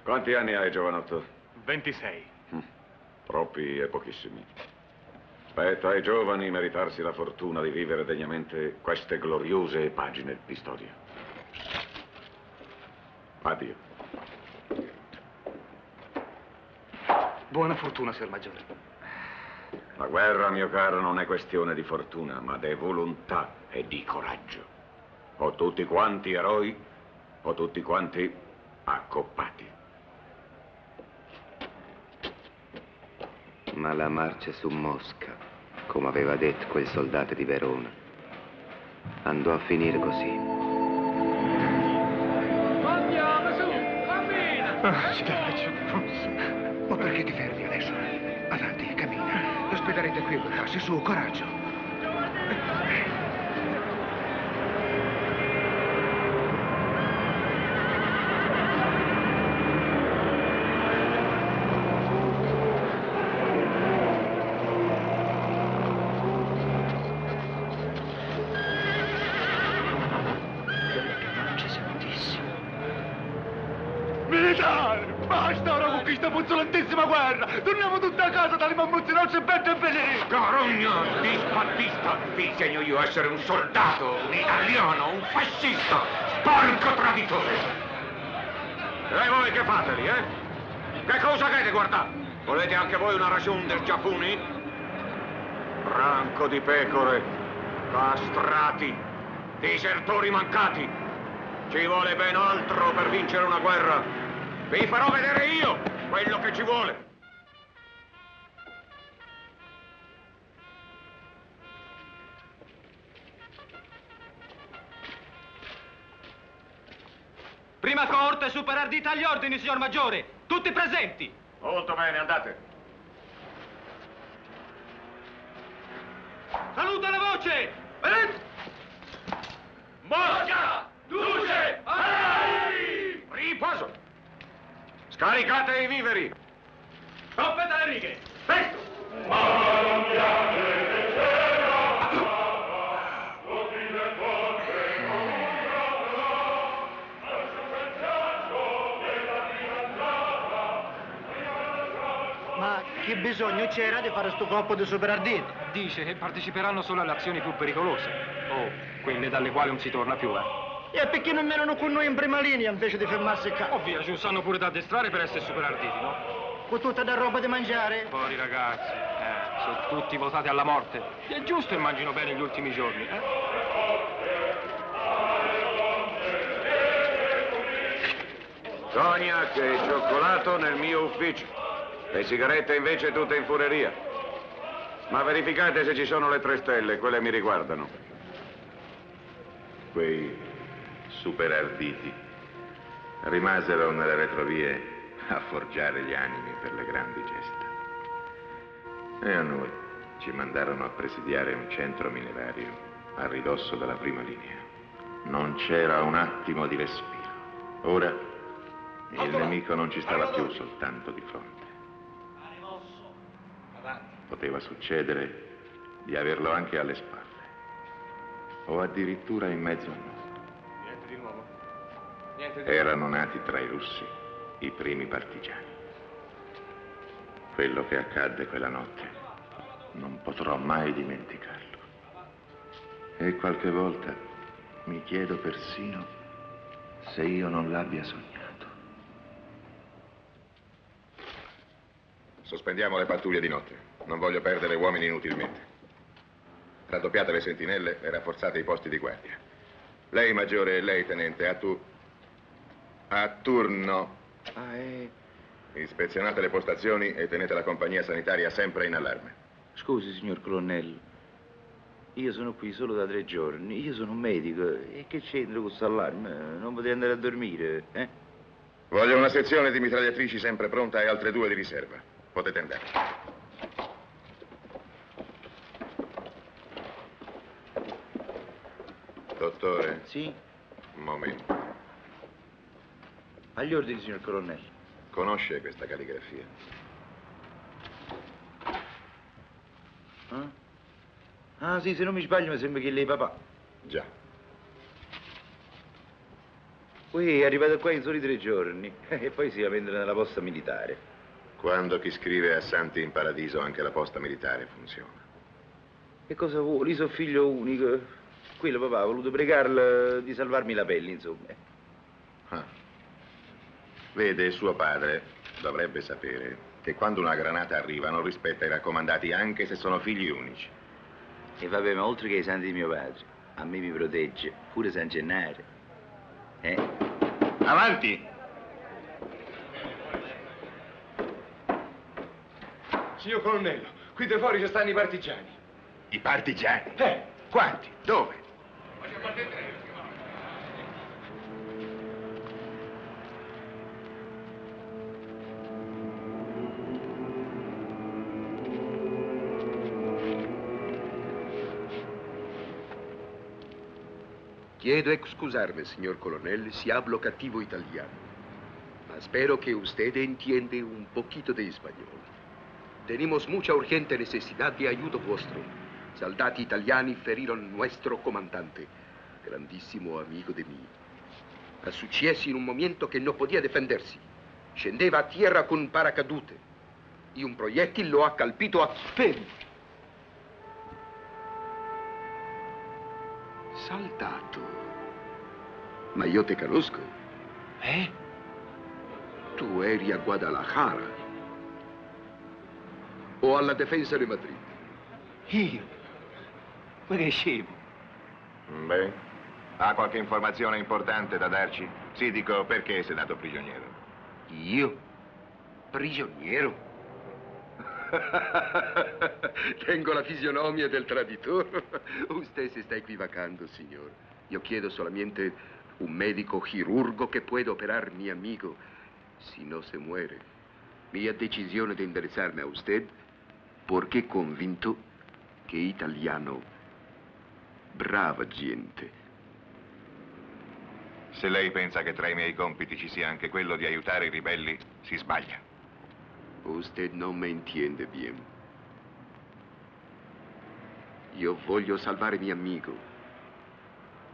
Quanti anni hai, giovanotto? 26. Troppi e pochissimi. Spetta ai giovani meritarsi la fortuna di vivere degnamente queste gloriose pagine di storia. Addio. Buona fortuna, signor Maggiore. La guerra, mio caro, non è questione di fortuna, ma di volontà e di coraggio. O tutti quanti eroi, o tutti quanti accoppati. Ma la marcia su Mosca, come aveva detto quel soldato di Verona, andò a finire così. Andiamo su, cammina! Forza. Ma perché ti fermi adesso? Avanti, cammina. Lo spederete qui a guardarsi, su, coraggio. Militare! Basta ora con questa puzzolentissima guerra! Torniamo tutti a casa dalle mammuzze nostre belle e felici! Carogna, disfattista! Vi insegno io a essere un soldato, un italiano, un fascista, sporco traditore! E voi che fate lì, eh? Che cosa avete guardato? Volete anche voi una ragione del Giappone? Branco di pecore, castrati, disertori mancati. Ci vuole ben altro per vincere una guerra. Vi farò vedere io quello che ci vuole. Prima coorte superardita agli ordini, signor Maggiore. Tutti presenti. Molto bene, andate. Saluta la voce! Mosca! Duce! Ai! Riposo! Scaricate i viveri! Stoppate le righe! Presto! Ma che bisogno c'era di fare sto colpo di superarditi? Dice che parteciperanno solo alle azioni più pericolose. O quelle dalle quali non si torna più, E perché non erano con noi in prima linea invece di fermarsi qua? Ovvio, ci sanno pure da addestrare per essere superarditi, no? Con tutta da roba di mangiare? Poveri ragazzi, sono tutti votati alla morte. È giusto che mangino bene gli ultimi giorni, Cognac e cioccolato nel mio ufficio. Le sigarette invece tutte in fureria. Ma verificate se ci sono le 3 stelle, quelle mi riguardano. Quei superarditi rimasero nelle retrovie a forgiare gli animi per le grandi gesta. E a noi ci mandarono a presidiare un centro minerario a ridosso della prima linea. Non c'era un attimo di respiro. Ora il nemico non ci stava più soltanto di fronte. Poteva succedere di averlo anche alle spalle, o addirittura in mezzo a noi. Niente di nuovo. Niente di nuovo. Erano nati tra i russi i primi partigiani. Quello che accadde quella notte non potrò mai dimenticarlo. E qualche volta mi chiedo persino se io non l'abbia sognato. Sospendiamo le pattuglie di notte. Non voglio perdere uomini inutilmente. Raddoppiate le sentinelle e rafforzate i posti di guardia. Lei, maggiore, e lei, tenente, a turno. Ispezionate le postazioni e tenete la compagnia sanitaria sempre in allarme. Scusi, signor colonnello. Io sono qui solo da 3 giorni. Io sono un medico. E che c'entra con questo allarme? Non potete andare a dormire, eh? Voglio una sezione di mitragliatrici sempre pronta e altre 2 di riserva. Potete andare. Dottore? Sì? Un momento. Agli ordini, signor colonnello. Conosce questa calligrafia? Ah, sì, se non mi sbaglio mi sembra che lei papà. Già. Poi è arrivato qua in soli 3 giorni e poi si va a vendere nella posta militare. Quando chi scrive a Santi in Paradiso anche la posta militare funziona. Che cosa vuole? Io sono figlio unico. Quello papà ha voluto pregarla di salvarmi la pelle, insomma. Vede, suo padre dovrebbe sapere che quando una granata arriva non rispetta i raccomandati anche se sono figli unici. E vabbè, ma oltre che i santi di mio padre, a me mi protegge pure San Gennaro. Avanti! Signor colonnello, qui da fuori ci stanno i partigiani. I partigiani? Quanti? Dove? Chiedo excusarme, señor coronel, si hablo cattivo italiano. Ma espero que usted entiende un poquito de español. Tenemos mucha urgente necesidad de ayuda vuestro. Soldati italiani feriron nuestro comandante, grandissimo amigo de mí. Ha successo in un momento che non podia difendersi. Scendeva a terra con un paracadute e un proiettile lo ha colpito a spento. Saltato. Ma io te conosco. Tu eri a Guadalajara. O alla difesa di Madrid. Io? Ma che scemo. Beh, ha qualche informazione importante da darci? Sì, dico, perché sei dato prigioniero? Io? Prigioniero? Tengo la fisionomia del traditore. Usted se sta equivocando, signor. Yo chiedo solamente un médico chirurgo que pueda operar mi amigo. Si no se muere. Mia decisione di indirizzarmi a usted perché convinto che italiano brava gente. Se lei pensa che tra i miei compiti ci sia anche quello di aiutare i ribelli, si sbaglia. Usted non me entiende bien. Io voglio salvare mio amico.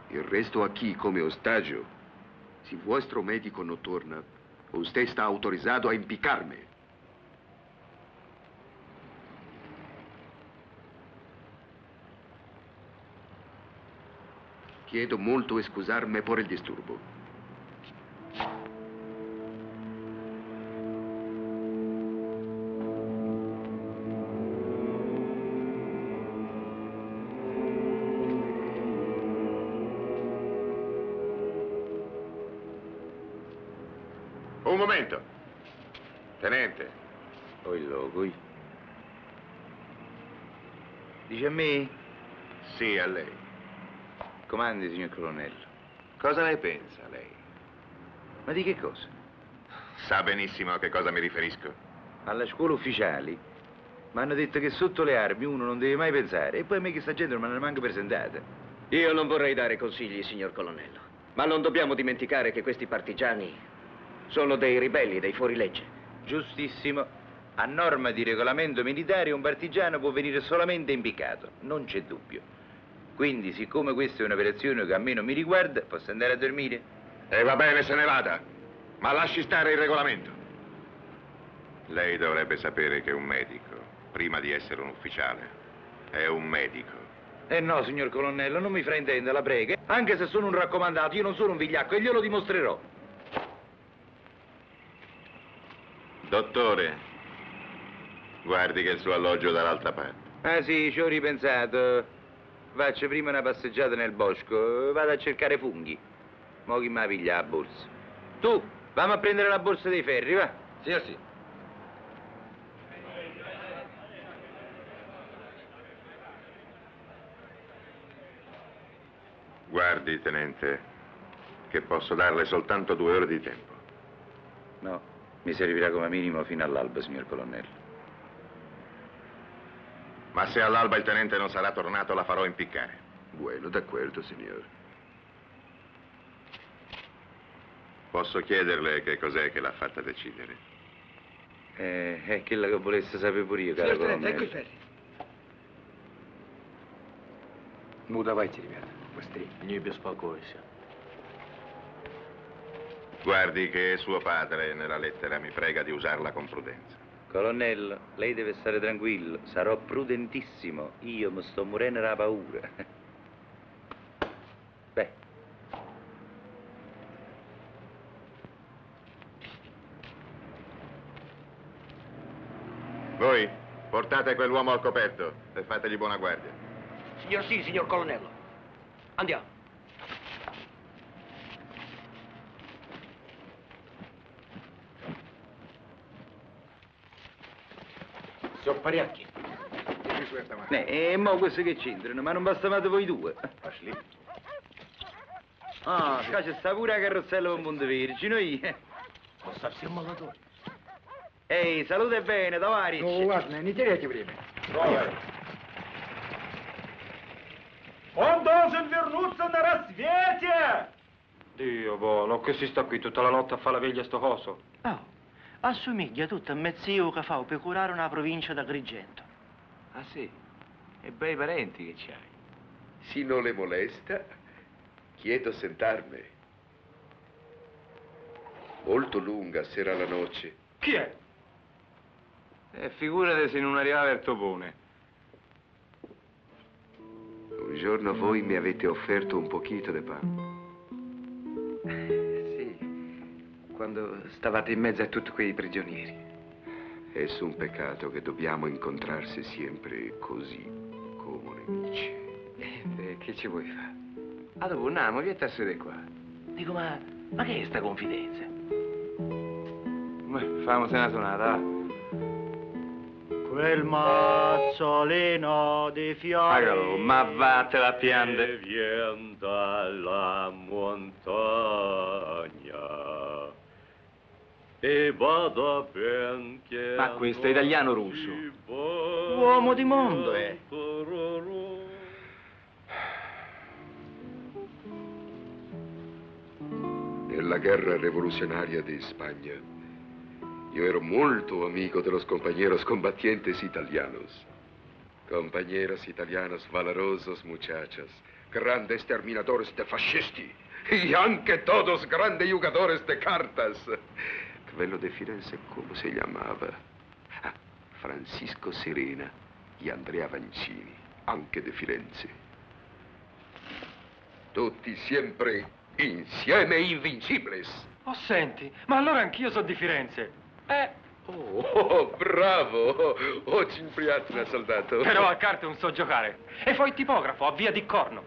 Il resto aquí come ostaggio. Se vostro medico non torna, usted sta autorizzato a impiccarmi. Chiedo molto scusarmi per il disturbo. Un momento. Tenente. Poi loco. Dice a me? Sì, a lei. Comandi, signor colonnello. Cosa ne pensa, lei? Ma di che cosa? Sa benissimo a che cosa mi riferisco. Alla scuola ufficiali mi hanno detto che sotto le armi uno non deve mai pensare. E poi a me che sta gente non me ne manca presentata. Io non vorrei dare consigli, signor colonnello, ma non dobbiamo dimenticare che questi partigiani sono dei ribelli, dei fuorilegge. Giustissimo. A norma di regolamento militare un partigiano può venire solamente impiccato, non c'è dubbio. Quindi, siccome questa è un'operazione che a me non mi riguarda, posso andare a dormire? E va bene, se ne vada, ma lasci stare il regolamento. Lei dovrebbe sapere che un medico, prima di essere un ufficiale, è un medico. No, signor colonnello, non mi fraintenda, la prego. Anche se sono un raccomandato, io non sono un vigliacco e glielo dimostrerò. Dottore, guardi che il suo alloggio dall'altra parte. Ah sì, ci ho ripensato. Faccio prima una passeggiata nel bosco, vado a cercare funghi. Mo' chi mi piglia la borsa? Tu, vamo a prendere la borsa dei ferri, va? Sì, sì. Guardi, tenente, che posso darle soltanto 2 ore di tempo. No, mi servirà come minimo fino all'alba, signor colonnello. Ma se all'alba il tenente non sarà tornato, la farò impiccare. Bueno, d'accordo, signor. Posso chiederle che cos'è che l'ha fatta decidere? È quella che volesse sapere pure io, caro colonnello. ecco i ferri. Ну, давайте, ребята, быстрее. Не беспокойся. Guardi che suo padre nella lettera mi prega di usarla con prudenza. Colonnello, lei deve stare tranquillo, sarò prudentissimo. Io mi sto morendo dalla paura. Beh. Voi portate quell'uomo al coperto e fategli buona guardia. Signor sì, signor colonnello. Andiamo. Sono parecchi. Mo questo che c'entrano, ma non bastavate voi due. Ah, qua c'è sta pure la carrozzella con Montevergine, noi. Posso essere un malvatore. Ehi, salute bene, Tavaric. Ну, ладно, не теряйте время. Он должен вернуться на рассвете! Dio buono, che si sta qui tutta la notte a fare la veglia sto coso? Oh, assomiglia tutto a mezzio che fa per curare una provincia d'Agrigento. Ah sì? E bei parenti che c'hai. Si non le molesta, chiedo sentarmi. Molto lunga sarà la noce. Chi è? Figurate se non arrivava il topone. Un giorno voi mi avete offerto un pochino di pane. Sì, quando stavate in mezzo a tutti quei prigionieri. È un peccato che dobbiamo incontrarsi sempre così, come nemici. Che ci vuoi fare? Ah, dopo andiamo, vieni a sedere qua. Dico, ma che è sta confidenza? Fammi una suonata, va. Quel mazzolino di fiori. Agalo, ma vattene a piante. Vien dalla montagna e vada ben che... Ma questo è italiano o russo? Uomo di mondo, Nella guerra rivoluzionaria di Spagna, yo era molto amigo de los compañeros combatientes italianos. Compañeros italianos valerosos muchachos, grandes terminadores de fascisti y anche todos grandes jugadores de cartas. Quello de Firenze, come si chiamava? Ah, Francisco Serena e Andrea Vancini, anche de Firenze. Tutti sempre insieme invincibles. Oh, senti, ma allora anch'io sono di Firenze. Oh, bravo! Oggi priatna, soldato. Però a carte non so giocare. E poi tipografo a Via di Corno.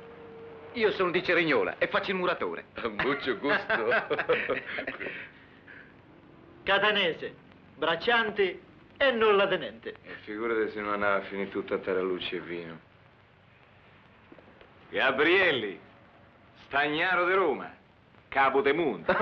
Io sono di Cerignola e faccio il muratore. Mucho gusto. Catanese, braccianti e nulla tenente. Figurate se non andava a finire tutto a tarallucci e vino. Gabrielli, Stagnaro di Roma, Capo de Monte.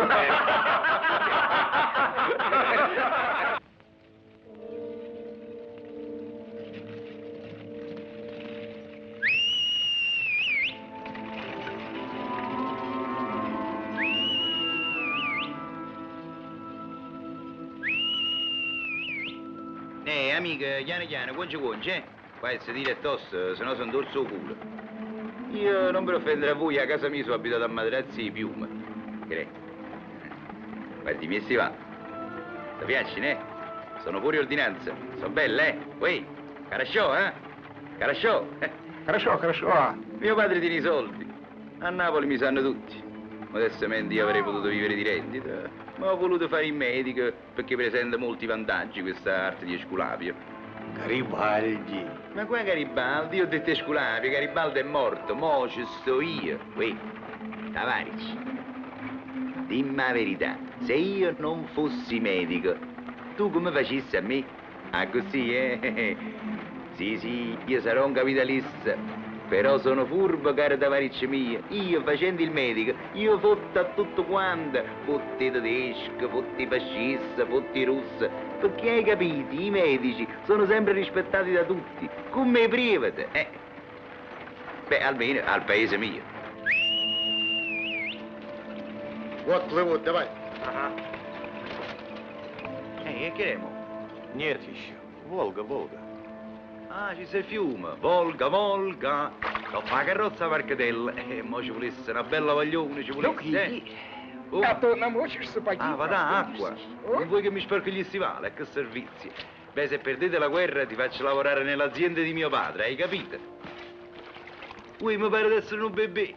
amica, chiano, conce, qua si tira tosto, se no sono dorso culo. Io non per offendere a voi, a casa mia sono abitato a materassi di piuma. Che guardi i miei stivali. Ti piacciono, eh? Sono fuori ordinanza. Sono belle, eh? Uè, carasciò, eh? Carasciò. Carasciò. Mio padre tiene i soldi. A Napoli mi sanno tutti. Modestamente io avrei potuto vivere di rendita, ma ho voluto fare il medico perché presenta molti vantaggi questa arte di Esculapio. Garibaldi. Ma qua Garibaldi? Io ho detto Esculapio, Garibaldi è morto, mo ci sto io. Uè, Tavarici, dimmi la verità, se io non fossi medico, tu come facessi a me? Ah, così, eh? Sì, io sarò un capitalista, però sono furbo, caro Tavaricci mio. Io, facendo il medico, io fotto a tutto quanto. Fotti i tedeschi, fotti i fascisti, fotti i russi. Perché hai capito, i medici sono sempre rispettati da tutti, come i privati, Beh, almeno al paese mio. Вот, давай. E che è mo? Нет еще. Волга. Ah, ci sei il fiume, Volga. Ho fa la carrozza Marcatella, mo ci volesse una bella vaglione, ci volesse, Oh. А то намочишь сапоги. Ah, va da acqua. Non vuoi che mi sporchi gli stivali? Che servizi. Beh, se perdete la guerra ti faccio lavorare nell'azienda di mio padre, hai capito? Ui, mi pare di essere un bebè.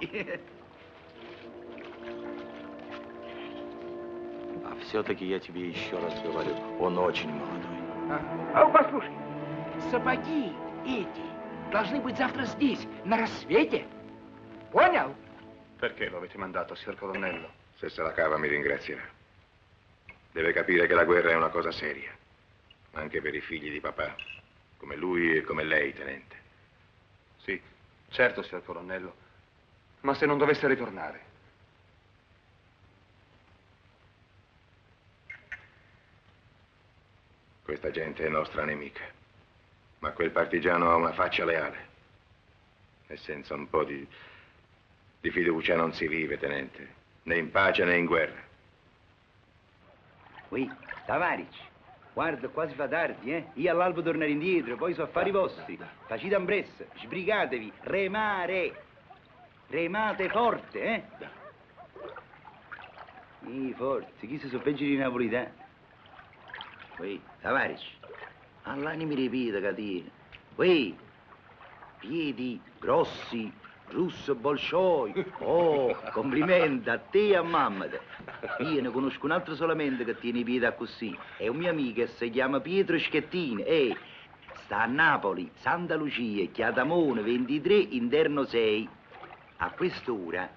А все-таки я тебе еще раз говорю, он очень молодой. Послушай, сапоги эти должны быть завтра здесь, на рассвете. Понял? Perché lo avete mandato, signor colonnello? Se se la cava mi ringrazierà. Deve capire che la guerra è una cosa seria, anche per i figli di papà, come lui e come lei, tenente. Sì, certo, signor colonnello. Ma se non dovesse ritornare? Questa gente è nostra nemica, ma quel partigiano ha una faccia leale. E senza un po' di fiducia non si vive, tenente. Né in pace né in guerra. Ui, Tavarici, guarda, qua si fa tardi, eh? Io all'alba tornare indietro, poi so affari vostri. Facite ambressa, sbrigatevi, remare. Remate forte, eh? Forte, chi si sono peggio di napolitani? Ui, Tavarici, all'anima ripete, catena. Ui, piedi grossi, russo bolscioi. Oh, complimenti a te e a mamma. Io ne conosco un altro solamente che tiene i piedi così. È un mio amico e si chiama Pietro Schettini. Sta a Napoli, Santa Lucia, Chiatamone 23, interno 6. A quest'ora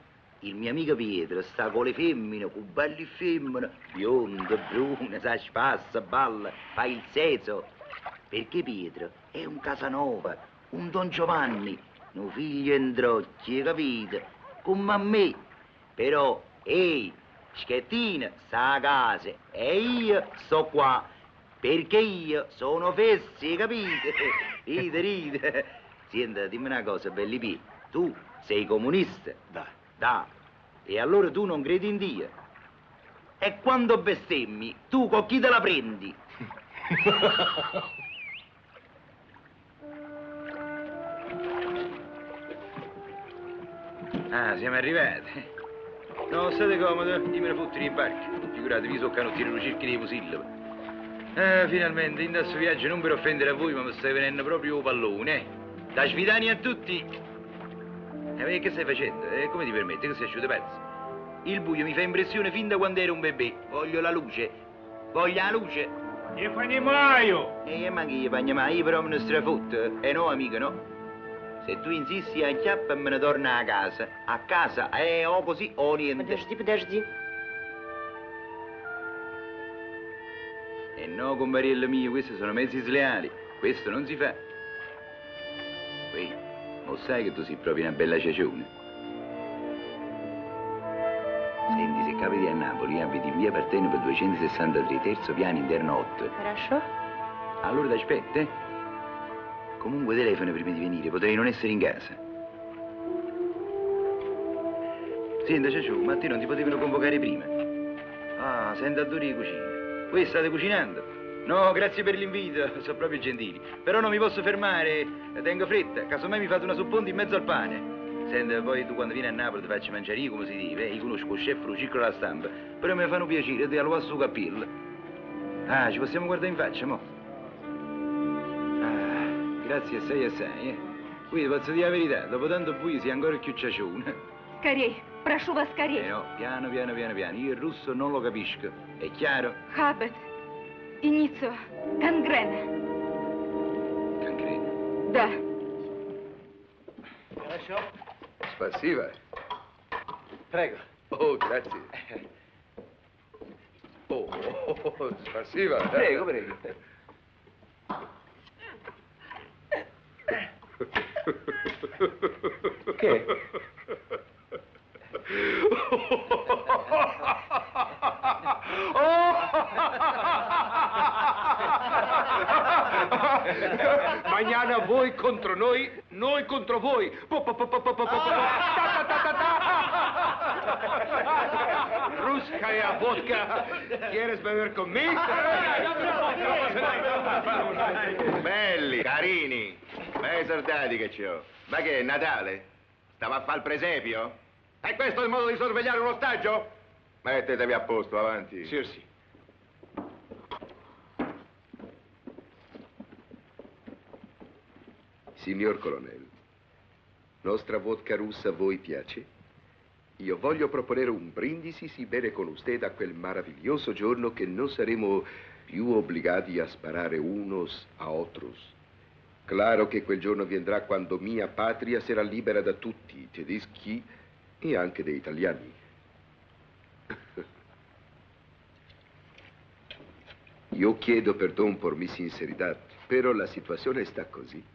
il mio amico Pietro sta con le femmine, con belle femmine, bionde, brune, sa spassa, balla, fa il seso. Perché Pietro è un Casanova, un Don Giovanni, un figlio Androcchi, hai capito? Come a me. Però, Schettino sta a casa e io sto qua. Perché io sono fessi, hai capito? Ride. Senta, dimmi una cosa, belli P. Tu sei comunista? Da. E allora tu non credi in Dio? E quando bestemmi, tu con chi te la prendi? Ah, siamo arrivati. No, state comodo, io me ne fotto in barca. Figuratevi, sono canottiere circhi dei Pusillava. Ah, finalmente, in questo viaggio non per offendere a voi, ma mi stai venendo proprio pallone, eh? Da svidani a tutti. Che stai facendo? Come ti permette? Che sei asciutto pezzo? Il buio mi fa impressione fin da quando ero un bebè. Voglio la luce. Voglio la luce. Не понимаю. Ma che io понимаю, io però me ne strafotto. No, amico, no. Se tu insisti a chiappa me ne torna a casa. A casa, o così o niente. Подожди. E no, compariello mio, questi sono mezzi sleali. Questo non si fa. Lo sai che tu sei proprio una bella ciacione? Senti, se capiti a Napoli, abiti in via Partenope 263, terzo piano, interno 8. Хорошо. Allora ti aspetta, eh? Comunque telefono prima di venire, potrei non essere in casa. Senta, ciacione, ma a te non ti potevano convocare prima? Ah, senta a due di cucina. Voi state cucinando? No, grazie per l'invito, sono proprio gentili. Però non mi posso fermare, tengo fretta, casomai mi fate una supponta in mezzo al pane. Senta, poi tu quando vieni a Napoli ti faccio mangiare io, come si dice, io conosco il chef, lo circolo alla stampa, però mi fanno piacere, ti allo su capillo. Ah, ci possiamo guardare in faccia, mo? Ah, grazie assai, Qui posso dire la verità, dopo tanto buio sei ancora più ciacione. Скорей, прошу вас, скорей. No, piano. Io il russo non lo capisco, è chiaro? Хабет, иницо, гангрена. Cancrena. Да. Хорошо. Спасибо. Prego. Oh, grazie. Oh, спасибо. Prego. Che? Mañana voi contro noi contro voi. Ruskaya vodka. ¿Quieres beber conmigo? Belli, carini, bei soldati che c'ho. Ma che è Natale? Stava a fare il presepio? E questo è il modo di sorvegliare un ostaggio? Mettetevi a posto, avanti. Sì. Signor Colonnello, nostra vodka russa a voi piace? Io voglio proporre un brindisi si bene con usted a quel maraviglioso giorno che non saremo più obbligati a sparare unos a otros. Claro che quel giorno vendrà quando mia patria sarà libera da tutti, tedeschi e anche dei italiani. Io chiedo perdón por mi sinceridad, pero la situazione sta così.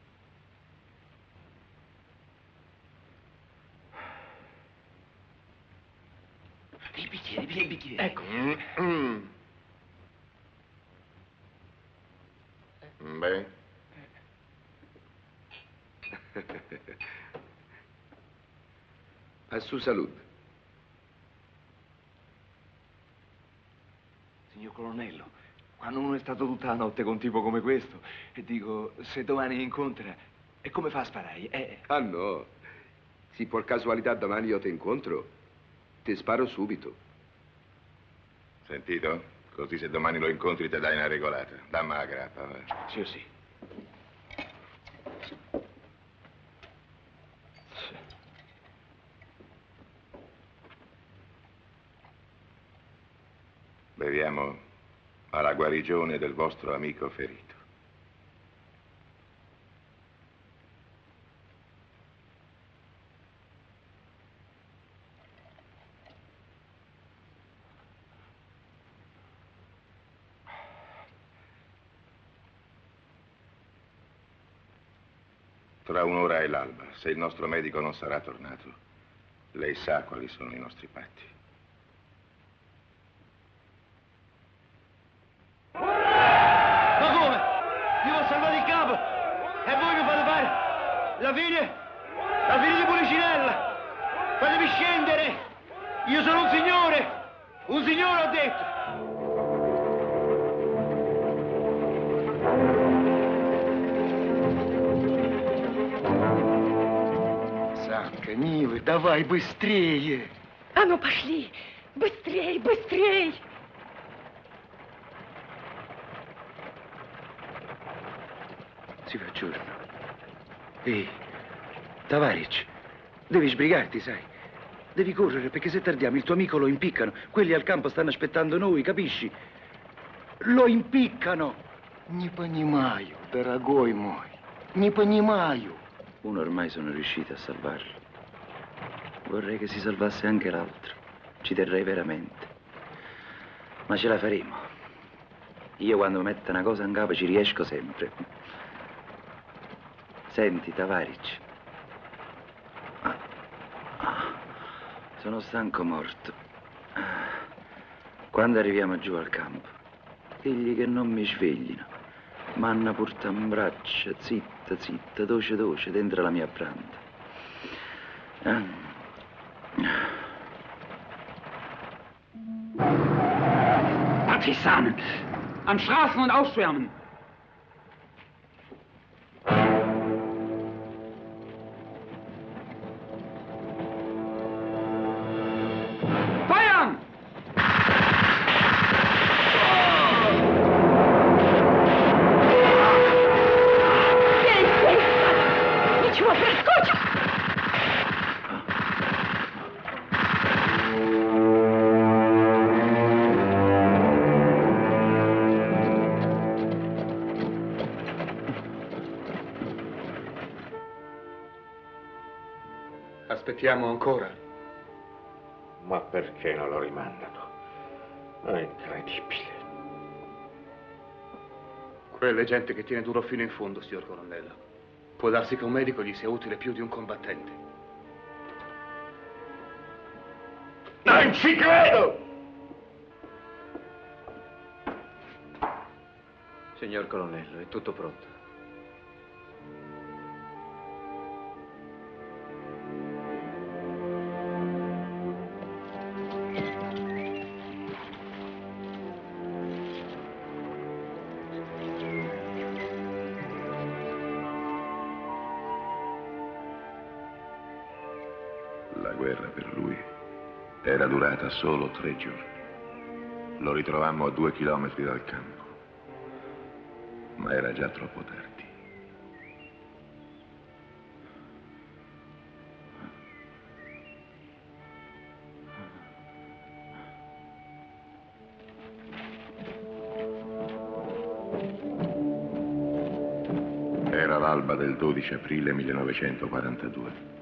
Il bicchiere. Ecco. Beh. A su salute. Signor Colonnello, quando uno è stato tutta la notte con un tipo come questo, e dico, se domani mi incontra, e come fa a sparare? Ah no, se per casualità domani io ti incontro, ti sparo subito. Sentito? Così se domani lo incontri te dai una regolata. Dammi la grappa, va. Sì. Beviamo alla guarigione del vostro amico ferito. Tra un'ora è l'alba. Se il nostro medico non sarà tornato, lei sa quali sono i nostri patti. Ma come? Io ho salvato il capo e voi mi fate fare la fine di Policinella. Fatemi scendere. Io sono un signore ho detto. Милый, давай быстрее. А ну, пошли. Быстрей. Si fa giorno. Ehi, Tavaric, devi sbrigarti, sai. Devi correre, perché se tardiamo il tuo amico lo impiccano. Quelli al campo stanno aspettando noi, capisci? Lo impiccano. Не понимаю, дорогой мой. Не понимаю. Uno ormai sono riuscito a salvarlo. Vorrei che si salvasse anche l'altro. Ci terrei veramente. Ma ce la faremo. Io quando metto una cosa in capo ci riesco sempre. Senti, Tavaric. Sono stanco morto. Quando arriviamo giù al campo, digli che non mi sveglino. M'hanno portato in braccio, zitta, doce, dentro la mia branda. Partisan! an Straßen und aufschwärmen. Feuern! Ничего, проскочит! Aspettiamo ancora. Ma perché non lo rimandano? È incredibile. Quella è gente che tiene duro fino in fondo, signor colonnello. Può darsi che un medico gli sia utile più di un combattente. Non ci credo! Signor colonnello, è tutto pronto. La guerra per lui era durata solo 3 giorni. Lo ritrovammo a 2 chilometri dal campo, ma era già troppo tardi. Era l'alba del 12 aprile 1942.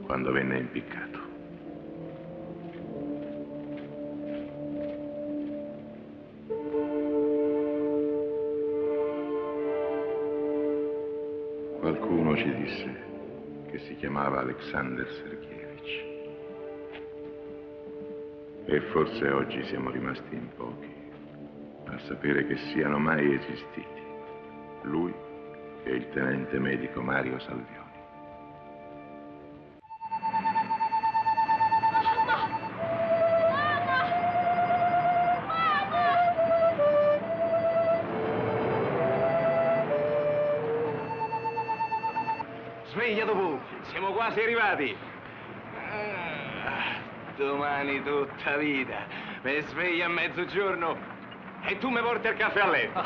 Quando venne impiccato. Qualcuno ci disse che si chiamava Alexander Sergeyevich. E forse oggi siamo rimasti in pochi a sapere che siano mai esistiti lui e il tenente medico Mario Salvioni. Sveglia dopo, siamo quasi arrivati. Domani tutta vita, mi sveglio a mezzogiorno e tu mi porti il caffè a letto.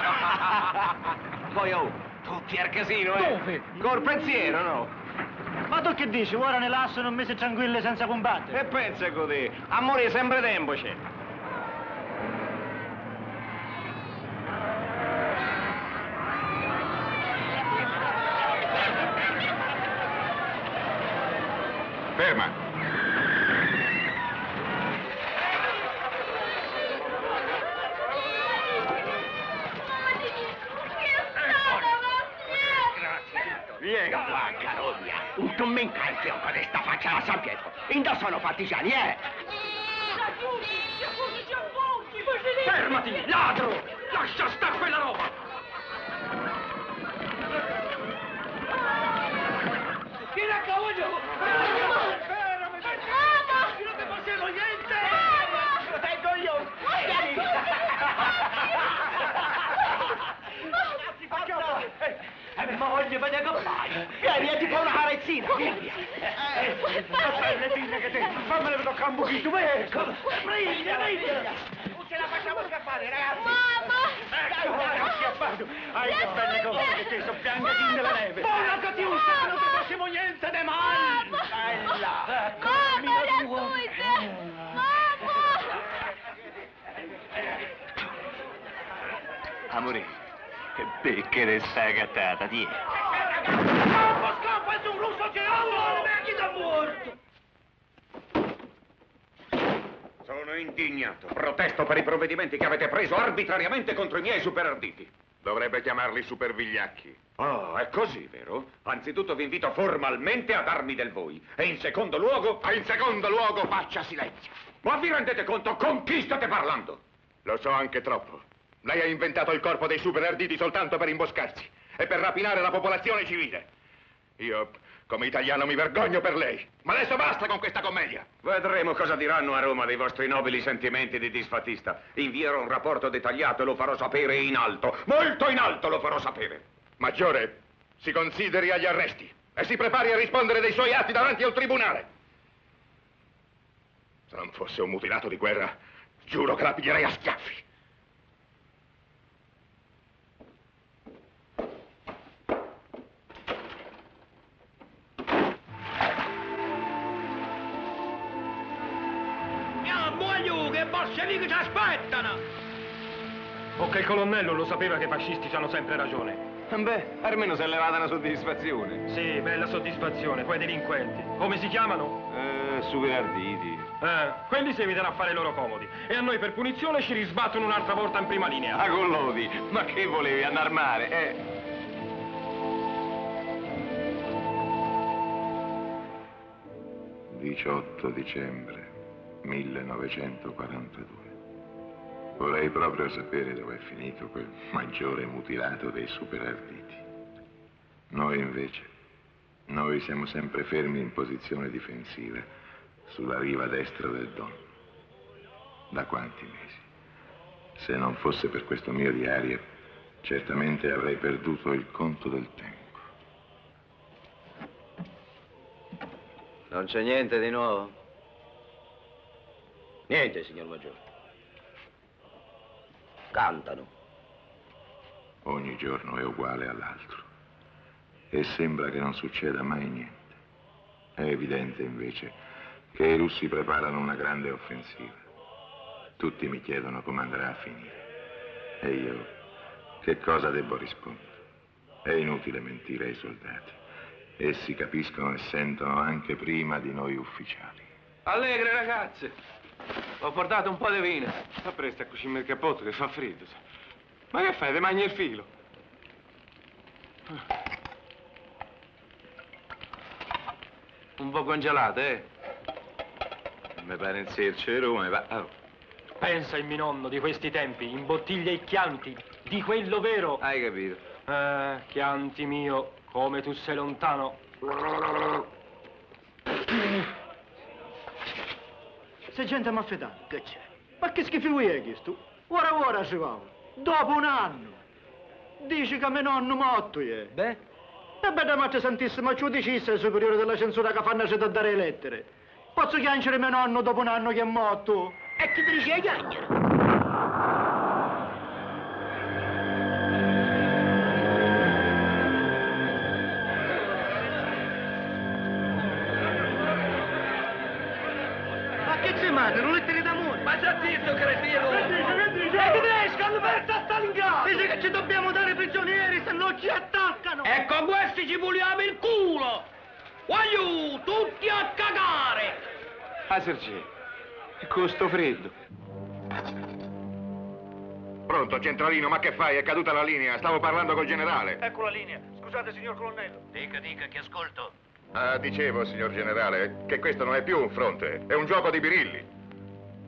Poi tutti al casino, Dove? Col pensiero, no? Ma tu che dici? Ora ne lasciano un mese tranquillo senza combattere? E pensa così, a morire sempre tempo c'è. Ferma! Vieni qua, caro mia. Un commenca il fiocco di sta faccia da San Pietro. Indossano partigiani, Fermati, ladro! Lascia stare quella roba! Chi la cavoglio? Fermami! Mamma! Non ti facendo niente! Mamma! Lo tengo io! Vieni! Moglie, vedi che fai? Vieni, ti fa una carezzina! Vieni! Che te, fammene toccare un pochino, ecco! Briglia! Non ce la facciamo scappare, ragazzi! Mamma! Ecco, schiappato! Ai, che belle cose che te, sono bianche nella neve! Buona Catiuscia, che non ti facciamo niente di male! Bella! Mamma, raccolte! Amore, che becche sta gattata, di. Scappa, scappa, su un russo c'è uno! Chi t'ha morto? Sono indignato. Protesto per i provvedimenti che avete preso arbitrariamente contro i miei superarditi. Dovrebbe chiamarli supervigliacchi. Oh, è così, vero? Anzitutto vi invito formalmente a darmi del voi. E in secondo luogo... In secondo luogo faccia silenzio. Ma vi rendete conto con chi state parlando? Lo so anche troppo. Lei ha inventato il corpo dei superarditi soltanto per imboscarsi e per rapinare la popolazione civile. Io Come italiano mi vergogno per lei. Ma adesso basta con questa commedia. Vedremo cosa diranno a Roma dei vostri nobili sentimenti di disfattista. Invierò un rapporto dettagliato e lo farò sapere in alto. Molto in alto lo farò sapere. Maggiore, si consideri agli arresti e si prepari a rispondere dei suoi atti davanti al tribunale. Se non fosse un mutilato di guerra, giuro che la piglierei a schiaffi. Che bolscevichi ci aspettano! Ok, il colonnello lo sapeva che i fascisti hanno sempre ragione. Beh, almeno si è levata una soddisfazione. Sì, bella soddisfazione. Quei delinquenti. Come si chiamano? Super arditi. Quelli si evitano a fare i loro comodi. E a noi per punizione ci risbattono un'altra volta in prima linea. Ah, Collodi, ma che volevi, andare al mare? 18 dicembre 1942. Vorrei proprio sapere dove è finito quel maggiore mutilato dei superarditi. Noi invece, noi siamo sempre fermi in posizione difensiva sulla riva destra del Don. Da quanti mesi? Se non fosse per questo mio diario, certamente avrei perduto il conto del tempo. Non c'è niente di nuovo? Niente, signor Maggiore. Cantano. Ogni giorno è uguale all'altro e sembra che non succeda mai niente. È evidente invece che i russi preparano una grande offensiva. Tutti mi chiedono come andrà a finire. E io che cosa devo rispondere? È inutile mentire ai soldati. Essi capiscono e sentono anche prima di noi ufficiali. Allegre, ragazze. Ho portato un po' di vino. Fa presto a cucinare il cappotto che fa freddo. Ma che fai? Ti mangi il filo? Un po' congelato, Mi pare in serce Roma, mi va. Oh. Pensa il mio nonno di questi tempi, imbottiglia i Chianti, di quello vero. Hai capito? Chianti mio, come tu sei lontano. Se gente m'affidata, che c'è? Ma che schifo è questo? Ora si va. Dopo un anno. Dici che mio nonno morto è. Beh? E beh, da Matta Santissima, ci dicesse il superiore della censura che fanno da dare lettere. Posso chiancere mio nonno dopo un anno che è morto? E chi ti dice che chiancere? Non lettere d'amore! Ma già zitto, cretino! Che dice? I tedeschi hanno perso a Stalingrado! Dice che ci dobbiamo dare prigionieri, se no ci attaccano! E con questi ci puliamo il culo! Voglio tutti a cagare! Ah, Sergei, è con sto freddo. Pronto, centralino, ma che fai? È caduta la linea, stavo parlando col generale. Ecco la linea. Scusate, signor colonnello. Dica, che ascolto. Ah, dicevo, signor generale, che questo non è più un fronte, è un gioco di birilli.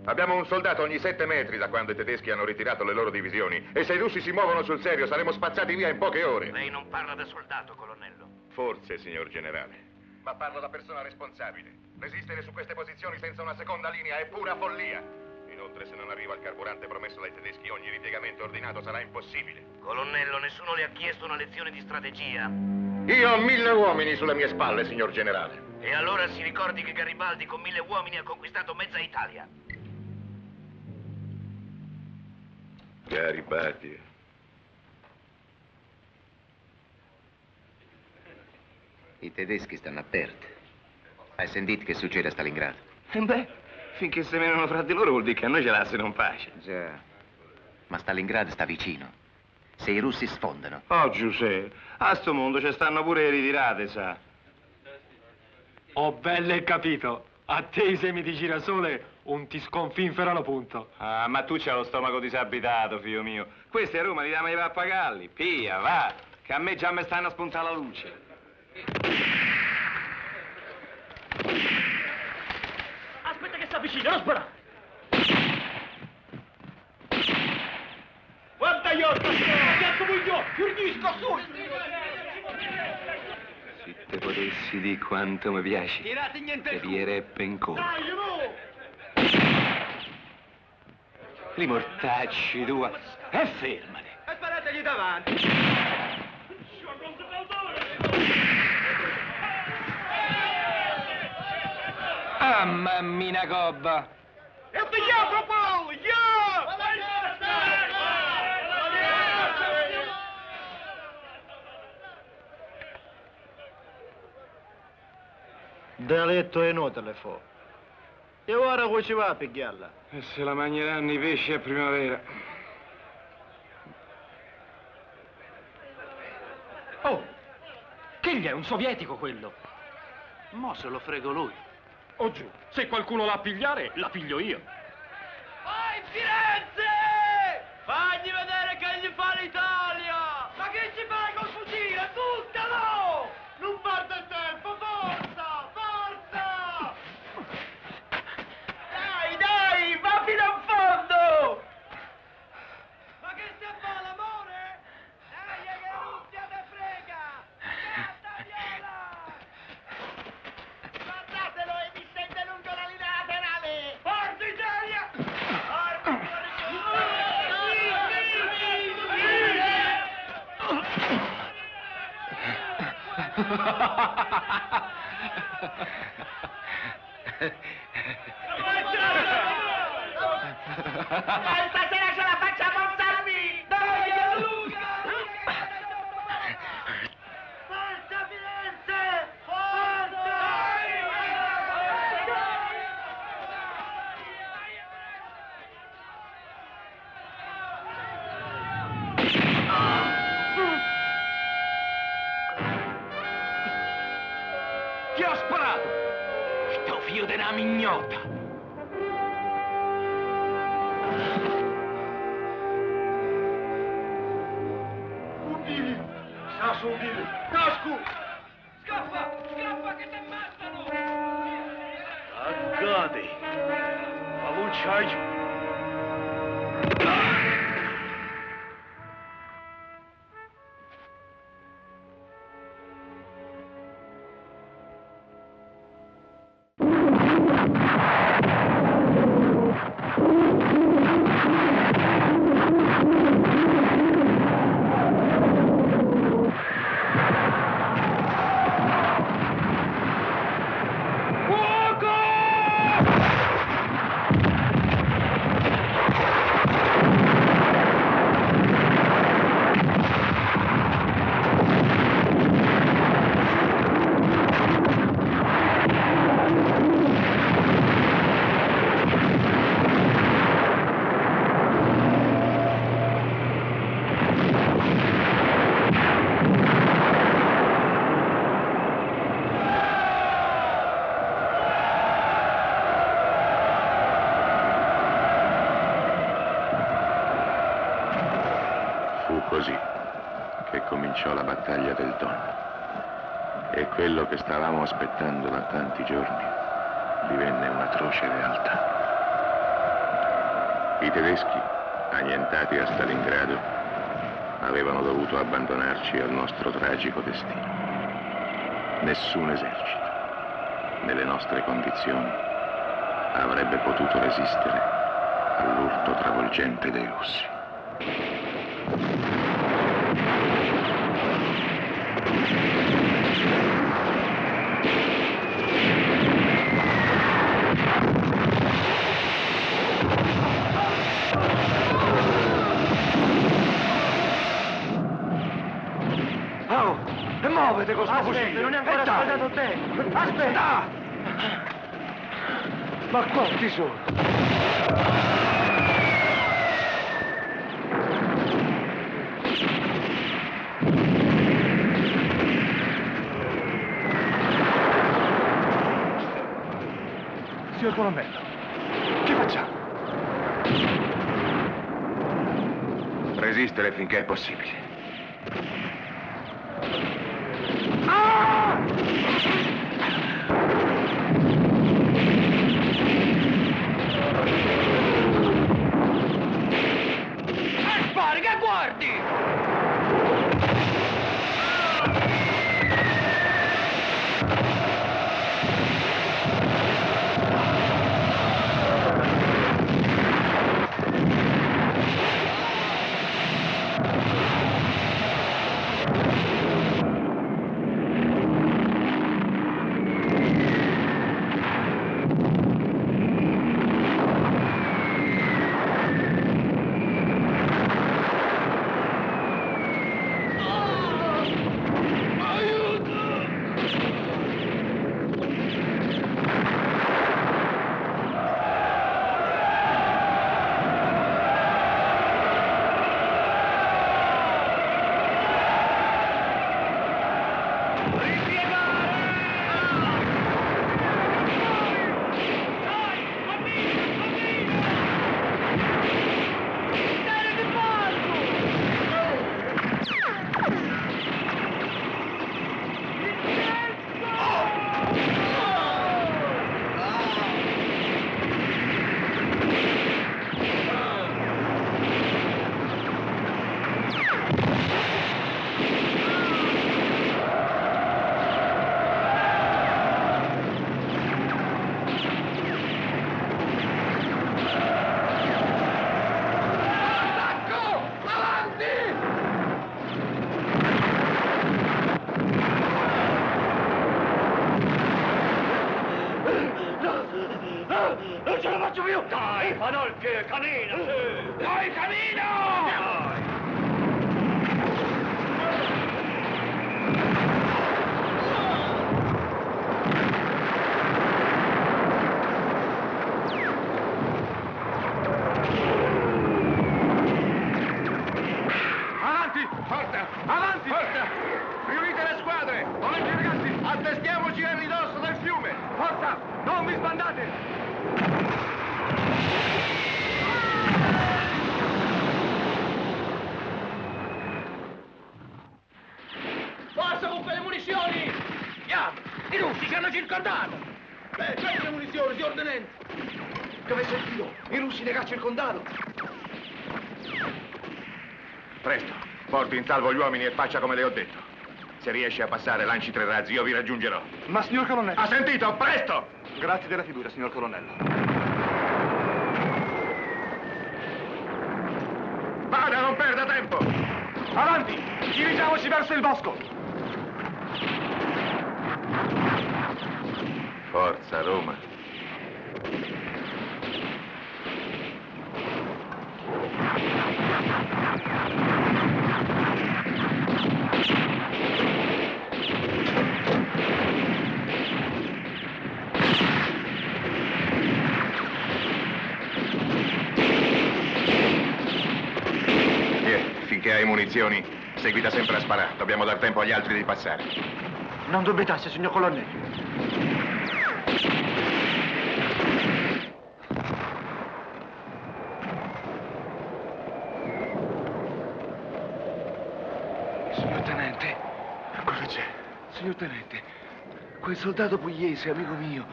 Abbiamo un soldato ogni 7 metri da quando i tedeschi hanno ritirato le loro divisioni e se i russi si muovono sul serio saremo spazzati via in poche ore. Lei non parla da soldato, colonnello. Forse, signor generale. Ma parlo da persona responsabile. Resistere su queste posizioni senza una seconda linea è pura follia. Inoltre, se non arriva il carburante promesso dai tedeschi, ogni ripiegamento ordinato sarà impossibile. Colonnello, nessuno le ha chiesto una lezione di strategia? Io ho 1000 uomini sulle mie spalle, signor generale. E allora si ricordi che Garibaldi con 1000 uomini ha conquistato mezza Italia. Garibaldi. I tedeschi stanno aperti. Hai sentito che succede a Stalingrado? Beh, finché si menano fra di loro vuol dire che a noi ce l'hanno in pace. Già. Ma Stalingrado sta vicino. Se i russi sfondano. Oh, Giuseppe, a sto mondo ci stanno pure ritirate, sa. Oh, belle capito. A te i semi di girasole un ti sconfinferano punto. Ah, ma tu c'hai lo stomaco disabitato, figlio mio. Questi a Roma li dammi i pappagalli. Pia, va, che a me già mi stanno a spuntare la luce. Aspetta che si avvicina, non sparare! Guarda io, cazzo voglio, chiudisco su! Se te potessi di quanto mi piaci, Tirate niente te il pierebbe in colpo. Dai, mo! Li mortacci tua. E fermati. E parategli davanti. Ah, mammina gobba. E pigliato poi! Deletto è inutile, fu. E ora come ci va a pigliarla? E se la mangeranno i pesci a primavera. Oh! Che gli è? Un sovietico quello? Mo se lo frego lui. Oh giù, se qualcuno la pigliare, la piglio io. Vai Firenze! Fagli vedere che gli fa l'Italia! Ma che ci fai col fucile? Buttalo! Non perde il tempo, forza! Forza! Dai, dai, va fino a fondo! Ma che se fa l'amore? Dai, che Russia te frega! Castagliola! Guardatelo e mi stende lungo la linea laterale! Forza Italia! Dai, stasera ce la facciamo, Salvi! Dai, Luca! Forza Firenze! Forza! Chi ha sparato? Sto figlio di una mignota! Udili! Sasso Udili! Cascu! Scappa! Scappa che ti ammazzano! Agadi! Получай! Così che cominciò la battaglia del Don. E quello che stavamo aspettando da tanti giorni divenne un'atroce realtà. I tedeschi, annientati a Stalingrado, avevano dovuto abbandonarci al nostro tragico destino. Nessun esercito, nelle nostre condizioni, avrebbe potuto resistere all'urto travolgente dei russi. Oh, e muovete con sto fucile! non è ancora aspettato te! Aspetta! Ma quanti sono? Signor colonnello, che facciamo? Resistere finché è possibile. Spari, che guardi! Panolke, cammina! Dai, cammino! Avanti! Forza! Avanti! Forza! Riunite le squadre! Avanti ragazzi! Attestiamoci a ridosso del fiume! Forza! Non vi sbandate! Forza con quelle munizioni! Andiamo! I russi ci hanno circondato! Prendi le munizioni, signor tenente! Che avete sentito? I russi ne cacciano il condato! Presto, porti in salvo gli uomini e faccia come le ho detto. Se riesci a passare, lanci 3 razzi, io vi raggiungerò. Ma signor colonnello... Ha sentito? Presto! Grazie della fiducia, signor colonnello. Vada, non perda tempo! Avanti! Dirigiamoci verso il bosco! Forza, Roma. Finché hai munizioni, seguita sempre a sparare. Dobbiamo dar tempo agli altri di passare. Non dubitassi, signor colonnello. Signor tenente, cosa c'è? Signor tenente, quel soldato pugliese, amico mio,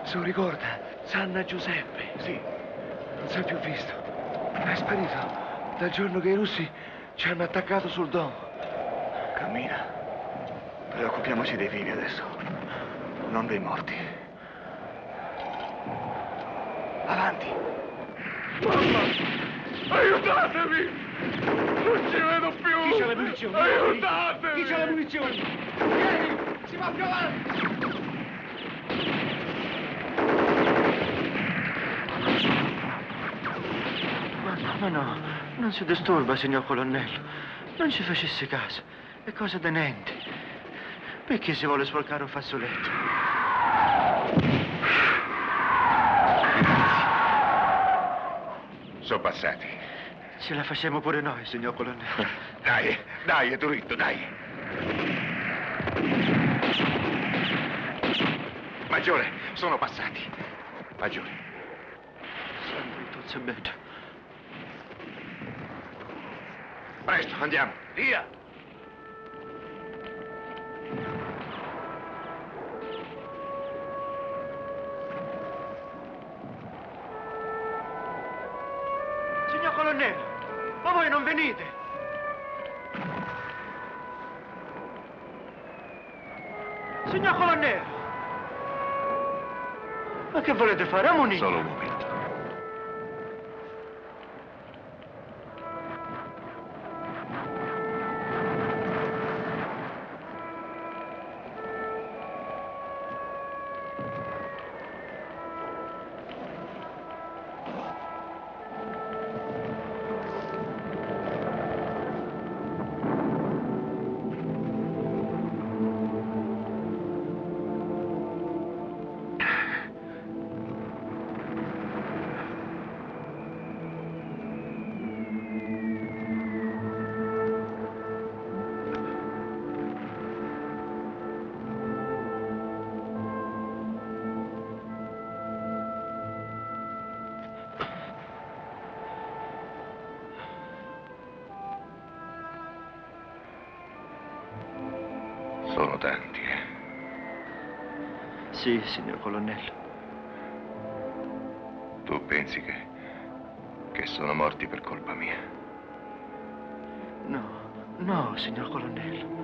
se lo ricorda, Sanna Giuseppe. Sì. Non si è più visto. È sparito dal giorno che i russi ci hanno attaccato sul domo. Cammina. Preoccupiamoci dei vivi adesso, non dei morti. Avanti. Mamma! Aiutatemi! Non ci vedo più! Chi c'ha le munizioni? Aiutatemi! Chi c'ha le munizioni? Vieni! Si va più avanti! Ma no, non si disturba, signor colonnello. Non ci facesse caso. È cosa da niente. Perché si vuole sporcare un fazzoletto? Sono passati. Ce la facciamo pure noi, signor colonnello. Dai, dai, Turitto, dai. Maggiore, sono passati. Maggiore. Sempre tutto bene. Presto, andiamo. Via! Signor colonnello, ma voi non venite? Signor colonnello! Ma che volete fare? Ammonite? Solo un momento. Sono tanti, eh? Sì, signor colonnello. Tu pensi che sono morti per colpa mia? No, no, signor colonnello.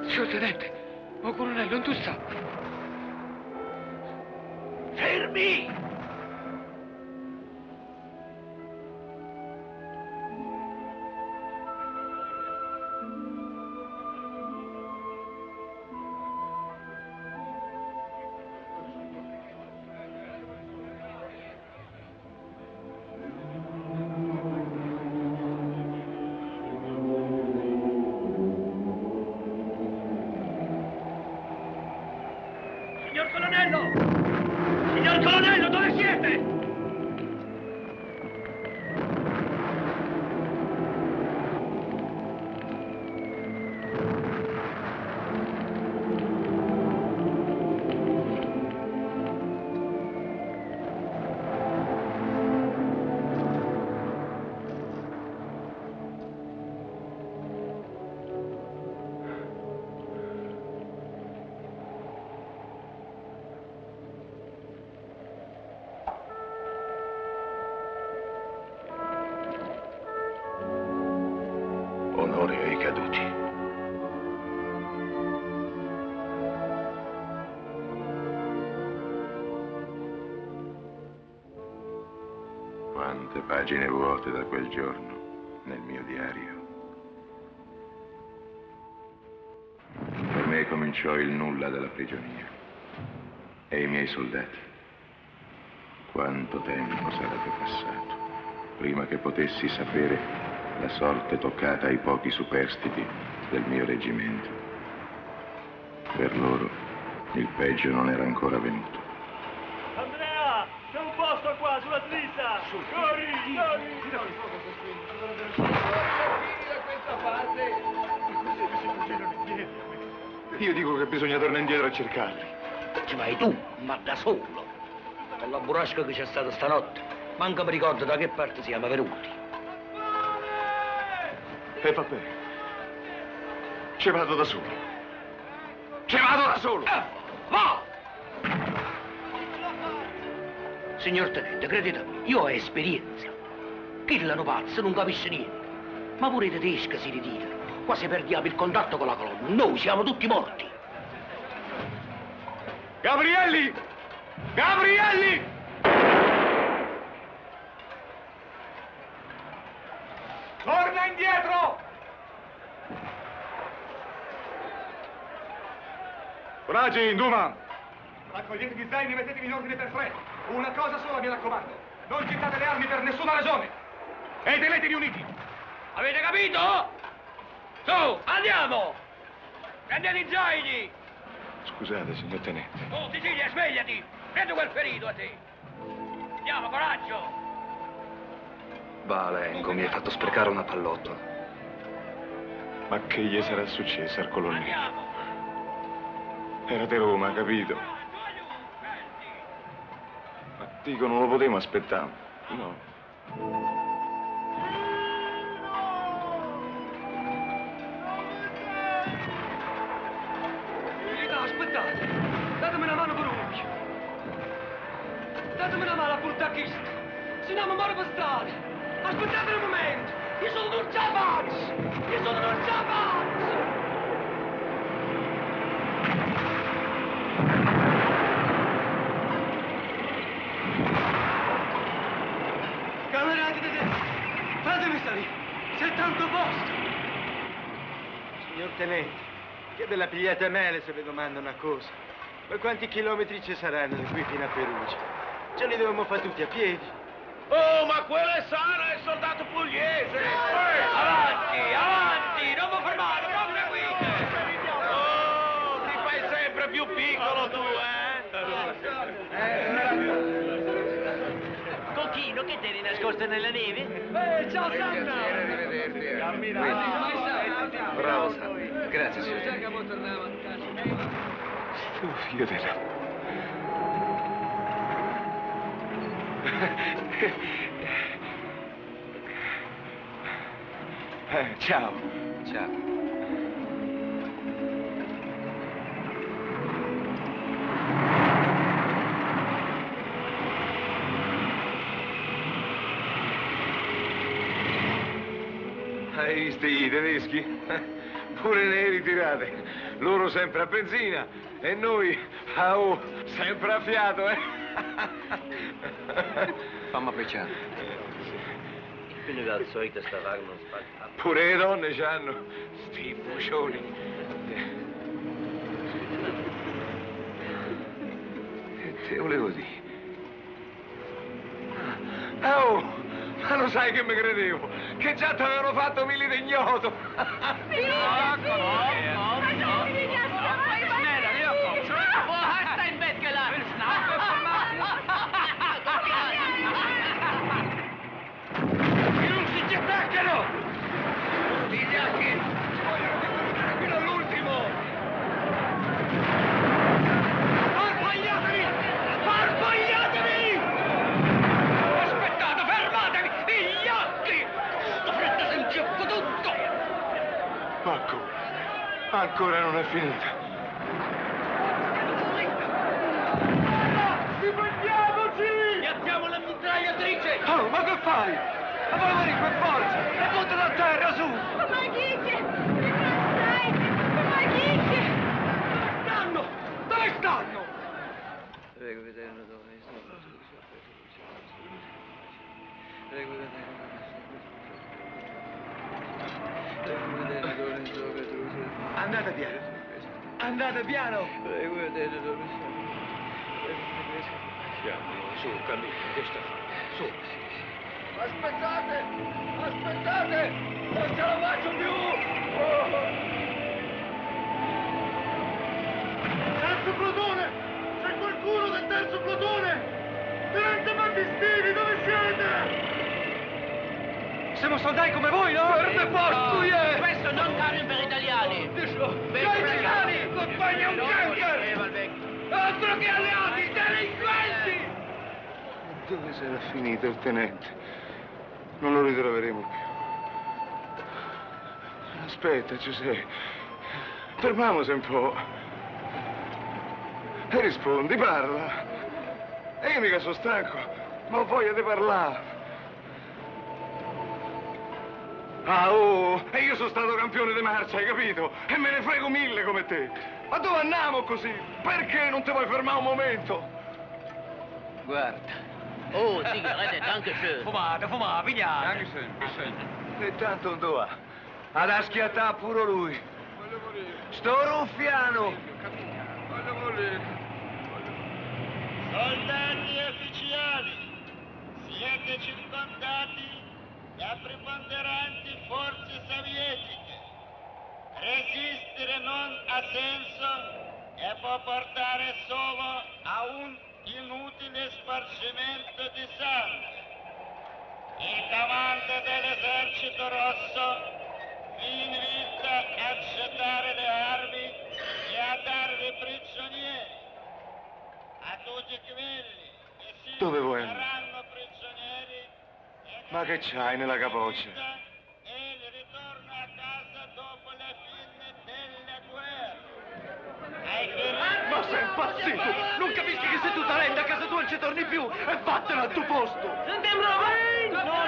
Signor tenente, oh colonnello, non tu sta? me! Signor colonnello! Signor colonnello, dove siete? Onore ai caduti. Quante pagine vuote da quel giorno nel mio diario. Per me cominciò il nulla della prigionia. E i miei soldati. Quanto tempo sarebbe passato prima che potessi sapere la sorte toccata ai pochi superstiti del mio reggimento. Per loro il peggio non era ancora venuto. Andrea, c'è un posto qua, sulla dritta! Corri, corri! Io dico che bisogna tornare indietro a cercarli. Ci vai tu, ma da solo. Con la burrasca che c'è stata stanotte, manca mi ricordo da che parte siamo venuti. E va bene. Ci vado da solo. Ci vado da solo! Va! Signor tenente, credete a me, io ho esperienza. Chi l'hanno pazzo non capisce niente. Ma pure i tedeschi si ritirano. Quasi perdiamo il contatto con la colonna. Noi siamo tutti morti. Gabrielli! Gabrielli! Torna indietro! Coraggio, Duman! Raccogliete gli zaini e mettetevi in ordine per tre. Una cosa sola, mi raccomando. Non gettate le armi per nessuna ragione. E tenetevi uniti. Avete capito? Su, andiamo! Prendete i zaini! Scusate, signor tenente. Tu, Sicilia, svegliati! Prendi quel ferito a te! Andiamo, coraggio! Valengo, mi hai fatto sprecare una pallottola. Ma che gli sarà successo al colonnello? Era di Roma, capito? Ma dico, non lo potevo aspettare. No. Aspettate! Datemi una mano per un occhio! Datemi una mano a portare questo! Se no mi muore per strada! Aspettate un momento! Io sono d'un Giabaz! Io sono d'un Giabaz! Camerati tedeschi! Fatemi salire! C'è tanto posto! Signor tenente, che ve la pigliate male se vi domando una cosa. Ma quanti chilometri ci saranno da qui fino a Perugia? Ce li dobbiamo fare tutti a piedi. Oh, ma quello è sano, è il soldato pugliese! Avanti, avanti! Non vi fermate, proseguite! Oh, ti fai sempre più piccolo tu, Cocchino, che te nascosto nella neve? Ciao, Santa! Bravo, Sandy. Grazie, signor. Figlio della... Ciao. Ciao. Hai visto i tedeschi? Pure ne ritirate. Loro sempre a benzina e noi, sempre a fiato, Fammi piacere. Ich bin überzeugt, dass der Wagen uns bald ab. Pure le donne c'hanno sti bucioni. Te volevo dire. Oh, ma lo sai che mi credevo? Che già ti avevano fatto milite ignoto. Ci attaccano! Vigliacchi! Fino all'ultimo! Sparpagliatevi! Sparpagliatevi! Aspettate, fermatevi! Vigliacchi! Sto fretta si inchiappa tutto! Ma ancora non è finita. Difendiamoci! Piazziamo la mitragliatrice! Oh, ma che fai? Ma volevo venire per forza! E buttalo a terra, su! Помогите! Не бросайте! Помогите! Dove stanno? Dove stanno? Prego, vedendo dove sono. Prego, vedendo dove sono. Andate piano! Andate piano! Prego, vedendo dove sono. Su, cammino, che sta facendo? Su! Aspettate! Aspettate! Non ce la faccio più! Terzo plotone! C'è qualcuno del terzo plotone! Tenente Battistini, dove siete? Siamo soldati come voi, no? Perde posto, Questo non cambia per italiani! Gli italiani! Compagni un ganker! Altro che alleati, delinquenti! Dove sarà finito il tenente? Non lo ritroveremo più. Aspetta, Giuseppe. Fermiamoci un po'. E rispondi, parla. E io mica sono stanco, ma ho voglia di parlare. Ah, oh, e io sono stato campione di marcia, hai capito? E me ne frego 1000 come te. Ma dove andiamo così? Perché non ti vuoi fermare un momento? Guarda. Oh, sigarette, danke schön. Fumate, pigliate. Danke schön. E tanto non dove va. Ad schiattare pure lui. Sto ruffiano. Soldati e ufficiali, siete circondati da preponderanti forze sovietiche. Resistere non ha senso e può portare solo a un inutile spargimento di sangue. Il comando dell'esercito rosso vi invita a gettare le armi e a darvi prigionieri. A tutti quelli che si Dove vuoi andare? saranno prigionieri Ma che c'hai nella capoccia? e il ritorno a casa dopo la fine della guerra. Ma sei impazzito! Non capisci che se tu talenti a casa tua non ci torni più e vattene al tuo posto! Sentiamo la vein! No,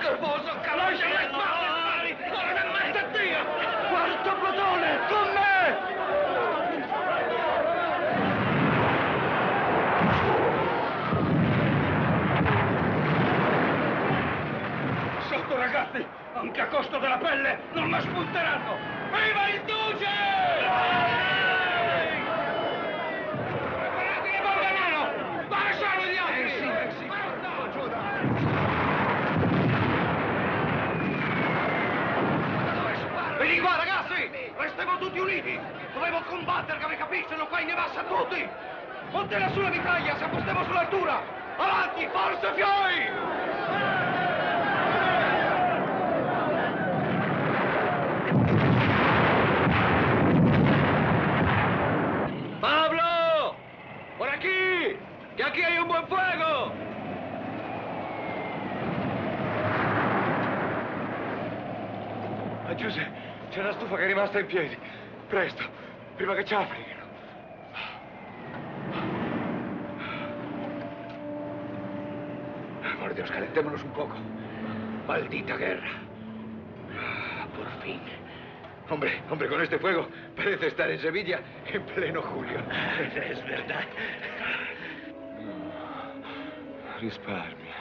Scorboso, caloscia le spalle! Non è mezzo a Dio! Quarto plotone, con me! Sotto, ragazzi! Anche a costo della pelle non mi spunteranno! Viva il Duce! Preparate le bombe a mano! Dove sono gli altri? Vieni qua, ragazzi! Restiamo tutti uniti! Dovevo combattere, che mi capiscono, qua in nevassa tutti! Montela sulla mitraglia, se stiamo sull'altura! Avanti, forza fioi! Pablo! Por aquí! ¡Que aquí hay un buen fuego! Ma Giuseppe, c'è una stufa che è rimasta in piedi. Presto, prima che ci affrighino. Por Dios, calentémonos un poco. Maldita guerra. Por fin. Hombre, con este fuego parece estar en Sevilla en pleno julio. Es verdad. Risparmia.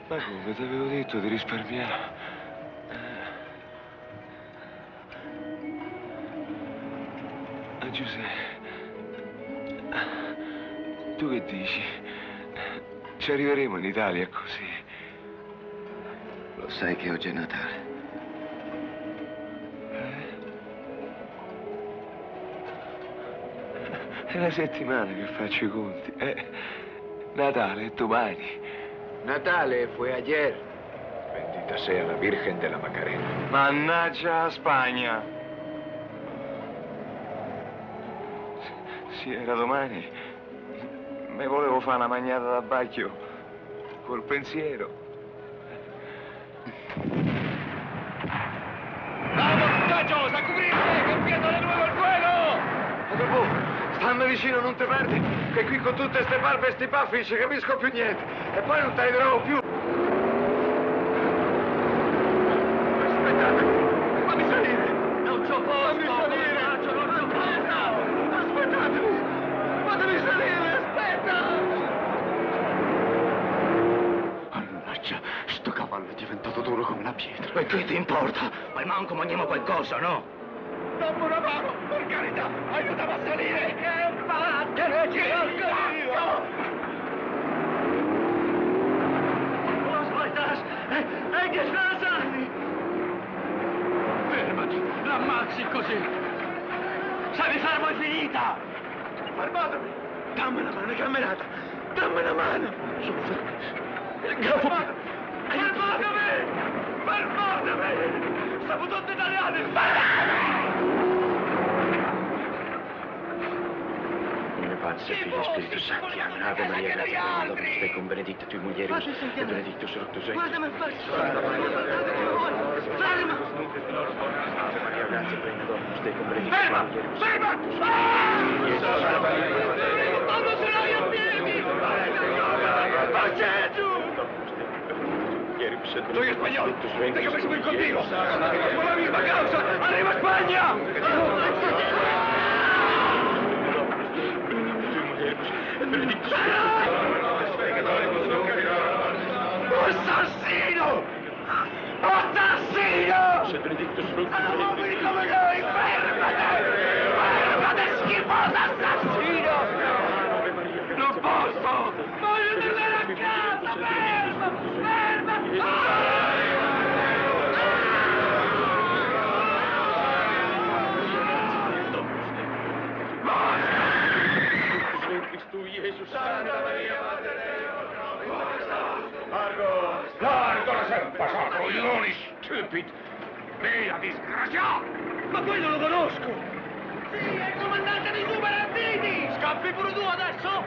Ma come ti avevo detto di risparmiare? Giuseppe, tu che dici? Ci arriveremo in Italia così? Lo sai che oggi è Natale. È una settimana che faccio i conti. Natale è domani. Natale fue ayer. Bendita sea la Virgen de la Macarena. Mannaggia la Spagna. Sì, era domani. Me volevo fare una magnata da bacchio col pensiero. ¡Vamos, muchachos, a cubrirse! ¡Que empieza de nuevo el fuego! Dopo, stammi vicino, non ti perdi, che qui con tutte ste barbe e sti baffi non ci capisco più niente. E poi non ti ritrovo più. Aspettate, fammi salire! Non c'ho posto! Fammi salire! Non c'ho posto! Aspettatemi! Fatemi salire, aspetta! Mannaggia, sto cavallo è diventato duro come una pietra. E che ti importa? Poi manco mangiamo qualcosa, no? Dammi una mano, per carità! Aiutami a salire! Vattene, Dio! Was war das? È geschlossen! Fermati, l'ammazzi così! Se mi fermo è finita! Fermatemi! Dammi una mano, camminata! Dammi una mano! Sono fermo! Fermatemi! Fermatemi! Siamo tutti italiani! Padre, Figlio e Spirito Santo, amen. Ave Maria, gratia plena, Dominus tecum, benedicta tui mulieribus, et benedictus fructus ventris. Guardami in faccia! Santa Maria, Ferma! Ave Maria, gratia plena, Dominus tecum, benedicta Ferma! tui mulieribus. Ferma! Quando ce l'hai a piedi! Faccia giù! Soy español, déjame subir contigo. Por la misma causa, arriba España. Assassino! Assassino! Uomini come noi, fermate! Fermate, schifoso assassino! Non posso! Voglio tornare a casa! Ferma! Ferma! Tu, Jesus, Santa Maria, Madre Deo, Largo! Largo, lasciamo passare, coglioni, stupid! Via, disgraziato! Ma quello lo conosco! Sì, è il comandante dei super arditi! Scappi pure tu adesso?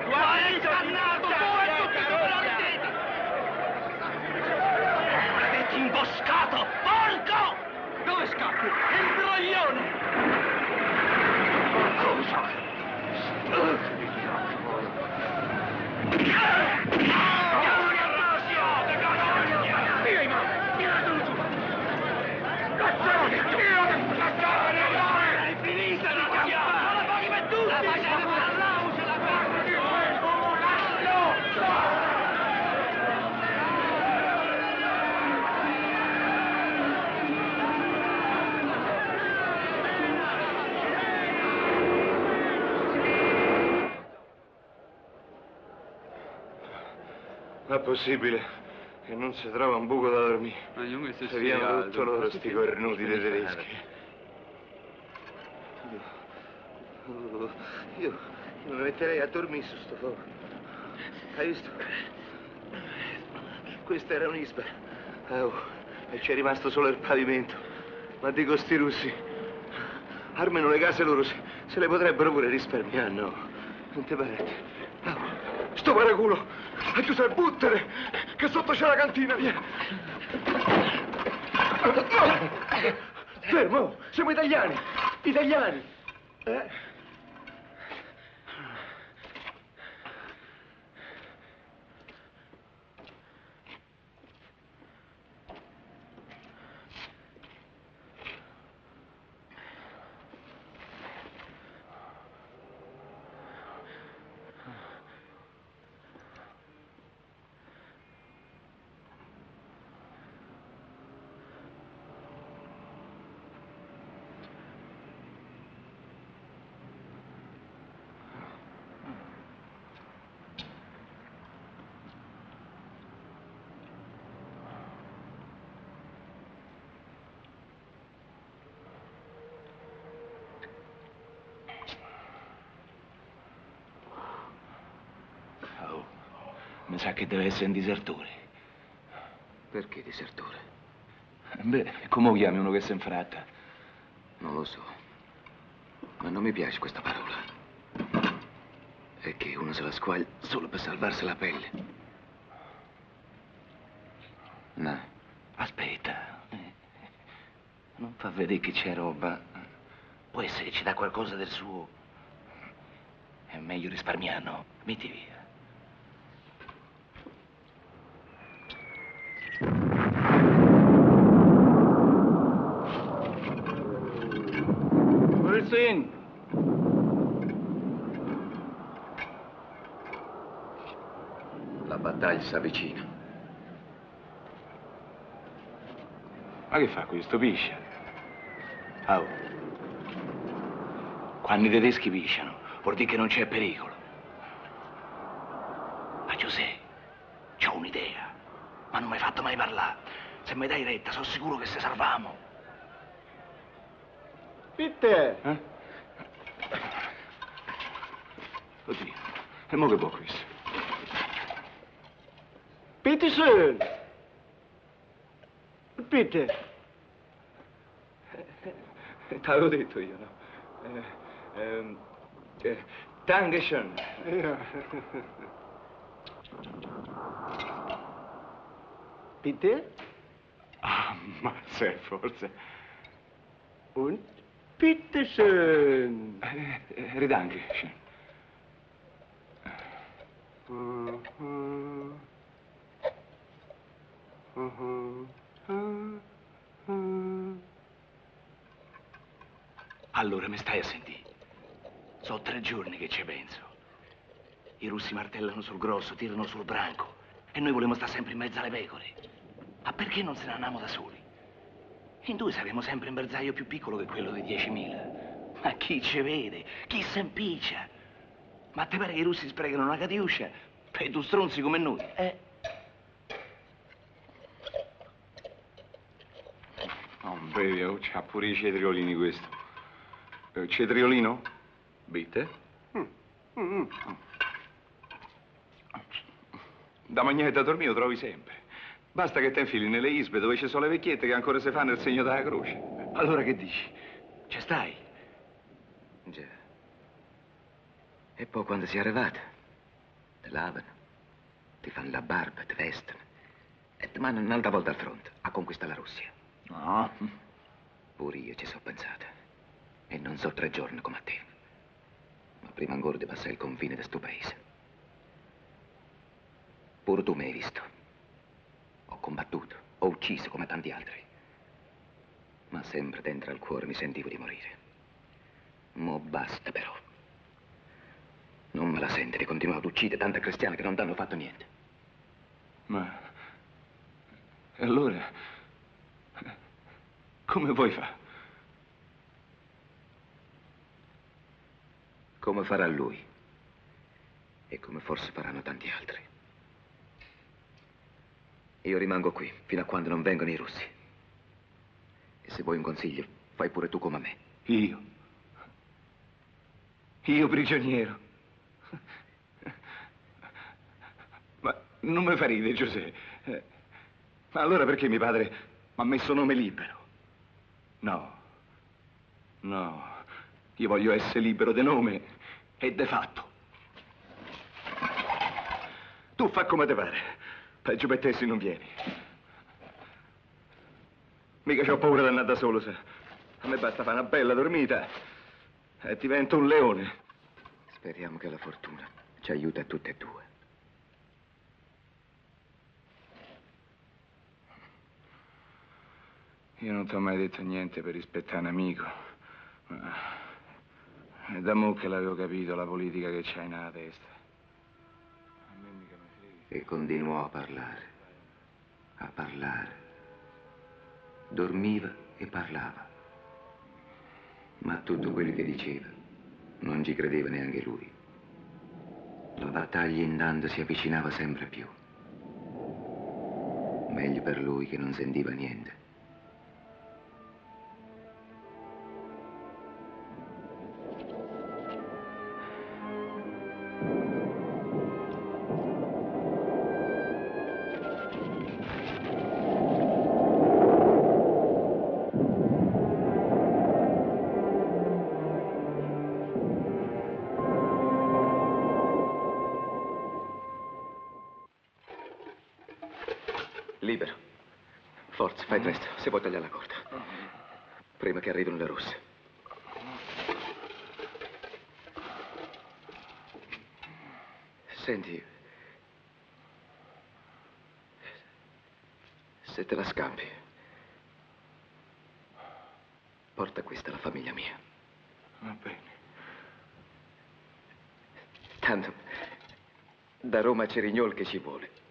Tu hai scannato, morto per super arditi! Maledetti imboscato! Porco! Dove scappi? Imbroglione! Cosa? Ma è possibile che non si trova un buco da dormire? Ma Junge, se Se viano tutto loro, sti cornuti dei tedeschi. Io non mi metterei a dormire su sto fuoco. Hai visto? Questa era un'isba. E c'è rimasto solo il pavimento. Ma dico sti russi, almeno le case loro se le potrebbero pure risparmiare, no? Non ti pare? Sto paraculo! A Giuseppe, buttene! Che sotto c'è la cantina, via! Fermo! Siamo italiani! Italiani! Mi sa che deve essere un disertore. Perché disertore? Beh, come lo chiami uno che si infratta? Non lo so. Ma non mi piace questa parola. È che uno se la squaglia solo per salvarsi la pelle. No. Aspetta. Non fa vedere che c'è roba. Può essere che ci dà qualcosa del suo. È meglio risparmiarlo. Metti via. Wilson! La battaglia si avvicina. Ma che fa qui? Stupisce? Oh. Quando i tedeschi pisciano, vuol dire che non c'è pericolo. Ma Giuseppe, c'ho un'idea, ma non mi hai fatto mai parlare. Se mi dai retta, sono sicuro che se salviamo. Peter! Oddio, e mo che può questo? Peterson! Peter! T'avevo detto io, no? Dankeschön. Peter? Ah, ma sei forse. Und Peterson! Ridankeschön. Allora mi stai a sentire. So 3 giorni che ci penso. I russi martellano sul grosso, tirano sul branco. E noi vogliamo stare sempre in mezzo alle pecore. Ma perché non se ne andiamo da soli? In 2 saremo sempre un bersaglio più piccolo che quello dei 10.000. Ma chi ci vede? Chi si impiccia? Ma ti pare che i russi sprecano una catiuscia per 2 stronzi come noi? Non bevi, oh, c'ha pure i cetriolini questo. Cetriolino? Bitte? Da mangiare e da dormire lo trovi sempre. Basta che te infili nelle isbe dove ci sono le vecchiette che ancora si fanno il segno della croce. Allora che dici? Ci stai? Già. E poi quando sei arrivata, ti lavano, ti fanno la barba, ti vestono e ti mandano un'altra volta al fronte a conquistare la Russia. No. Pure io ci sono pensata. E non so 3 giorni come a te. Ma prima ancora di passare il confine da sto paese. Pure tu mi hai visto. Ho combattuto, ho ucciso come tanti altri. Ma sempre dentro al cuore mi sentivo di morire. Mo basta però. Non me la sente di continuare ad uccidere tante cristiane che non ti hanno fatto niente. Ma... E allora... come vuoi fare? Come farà lui. E come forse faranno tanti altri. Io rimango qui, fino a quando non vengono i russi. E se vuoi un consiglio, fai pure tu come me. Io? Io prigioniero? Ma non mi fa ridere, Giuseppe. Ma allora perché mio padre mi ha messo nome libero? No. No. Io voglio essere libero di nome e di fatto. Tu fa come te pare. Peggio per te se non vieni. Mica c'ho paura di andare da solo, se. A me basta fare una bella dormita e divento un leone. Speriamo che la fortuna ci aiuti a tutte e 2. Io non ti ho mai detto niente per rispettare un amico. Ma è da mo' che l'avevo capito la politica che c'hai nella testa. E continuò a parlare. A parlare. Dormiva e parlava. Ma a tutto quello che diceva non ci credeva neanche lui. La battaglia intanto si avvicinava sempre più. Meglio per lui che non sentiva niente. libero. Forza, fai presto, se vuoi tagliare la corda. Prima che arrivino le russe. Senti, se te la scampi, porta questa alla famiglia mia. Va bene. Tanto, da Roma a Cerignol che ci vuole.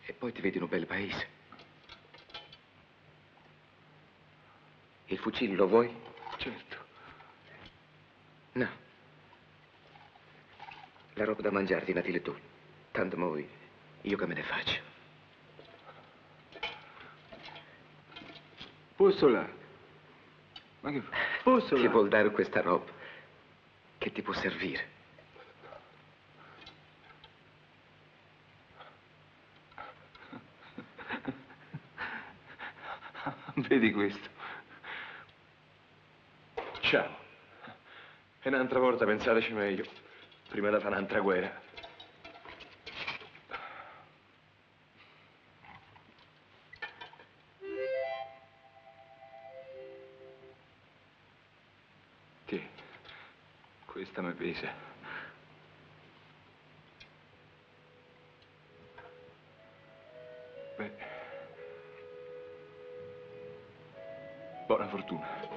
E poi ti vedi in un bel paese. Il fucile lo vuoi? Certo. No. La roba da mangiare ti natile tu. Tanto moi, io che me ne faccio. Pussola. Ma che fa? Pussola. Ti vuol dare questa roba che ti può servire. Vedi questo? Ciao. E un'altra volta pensateci meglio, prima di fare un'altra guerra. Tieni, questa mi pesa. Beh, buona fortuna.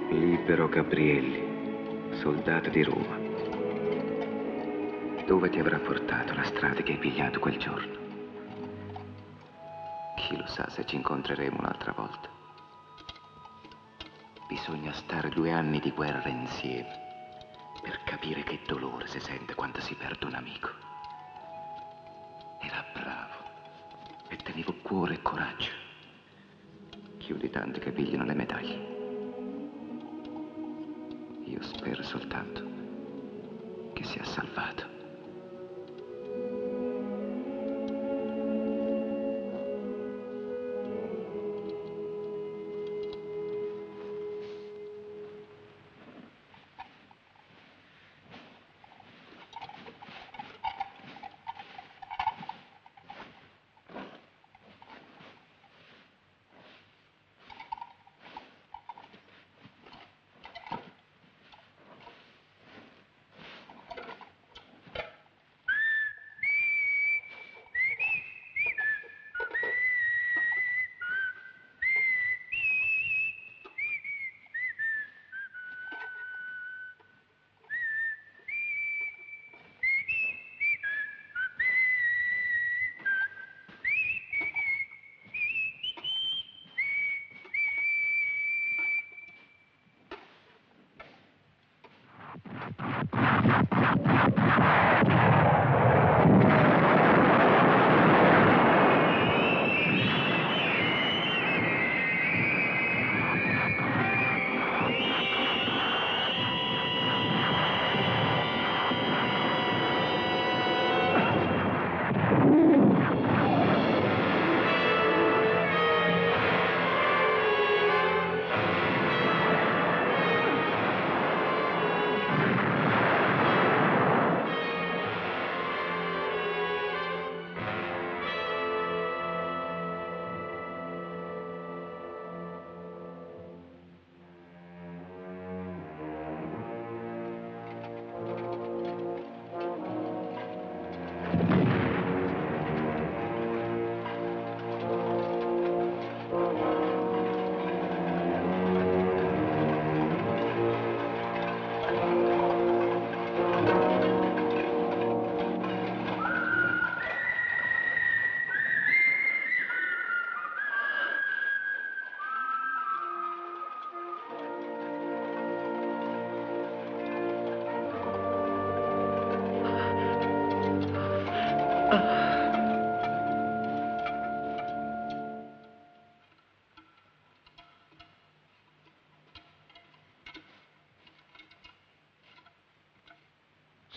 Libero Gabrielli, soldato di Roma. Dove ti avrà portato la strada che hai pigliato quel giorno? Chi lo sa se ci incontreremo un'altra volta. Bisogna stare 2 anni di guerra insieme per capire che dolore si sente quando si perde un amico. Era bravo e tenevo cuore e coraggio. Chiudi tanti che pigliano le medaglie. Io spero soltanto che sia salvato.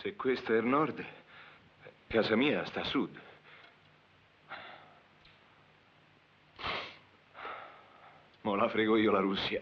Se questo è il nord, casa mia sta a sud. Mo la frego io la Russia.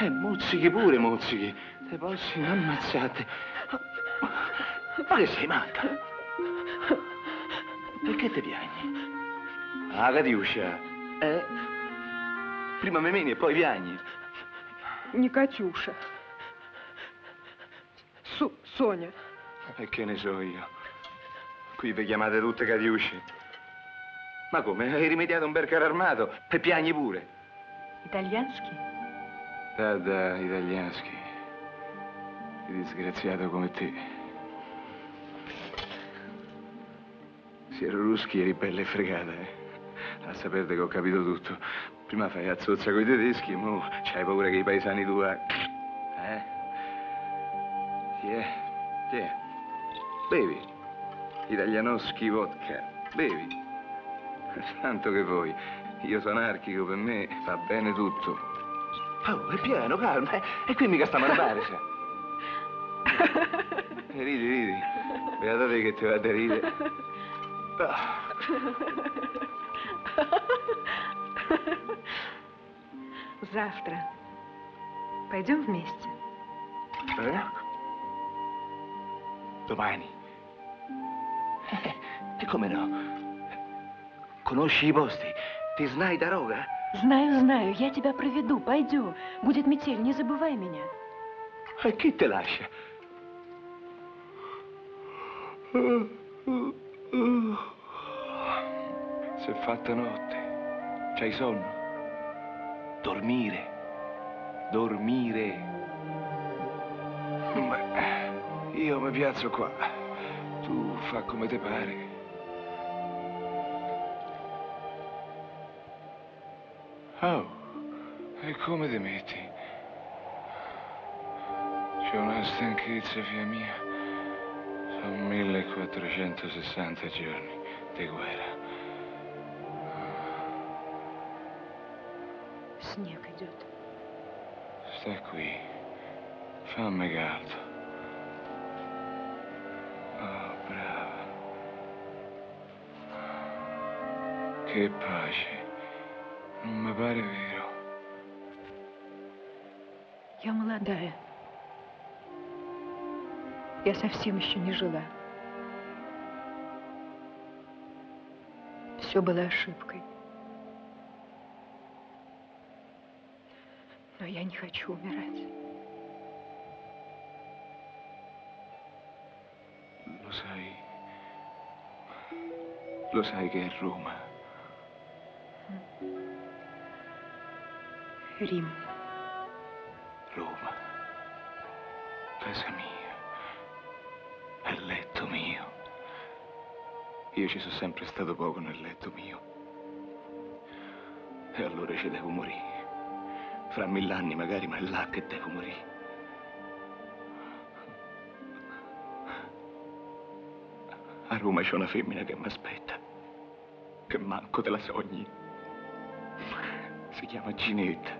Mozzichi pure, mozzichi. Te posso ammazzate. Ma che sei matta? Perché ti piagni? Ah, Katiuscia. Prima me meni e poi piagni. Не Катюша. Соня. E che ne so io? Qui vi chiamate tutte Katiusce. Ma come? Hai rimediato un bel carro armato e piagni pure. Итальянский? Da, italianschi. Disgraziato come te. Se ero ruschi eri bella e fregata, A sapere che ho capito tutto. Prima fai la zozza coi tedeschi e mo c'hai paura che i paesani tua... Tiè. Bevi. Italianoschi vodka. Bevi. Tanto che voi. Io sono anarchico, per me va bene tutto. Oh, è pieno, calma. E qui mica stiamo a bere, sa. Ridi. Beata te che ti va da ridere. Завтра пойдем вместе. Domani? E come no? Conosci i posti? Ti знай дорога? Знаю, я тебя проведу, пойдем. Будет метель, не забывай меня. E chi te lascia? Si è fatta notte. C'hai sonno? Dormire. Beh, io mi piazzo qua. Tu fa come te pare. Oh, e come ti metti? C'è una stanchezza, figlia mia. Sono 1460 giorni di guerra. Снег идет. Sta qui. Fammi caldo. Oh, brava. Che pace. Non mi pare vero. Я молодая. Я совсем еще не жила. Все было ошибкой. Но я не хочу умирать. Lo sai che è Roma? Рим. Roma. Casa mia. È il letto mio. Io ci sono sempre stato poco nel letto mio. E allora ci devo morire. Fra 1000 anni magari, ma è là che devo morire. A Roma c'è una femmina che mi aspetta. Che manco te la sogni. Si chiama Ginetta.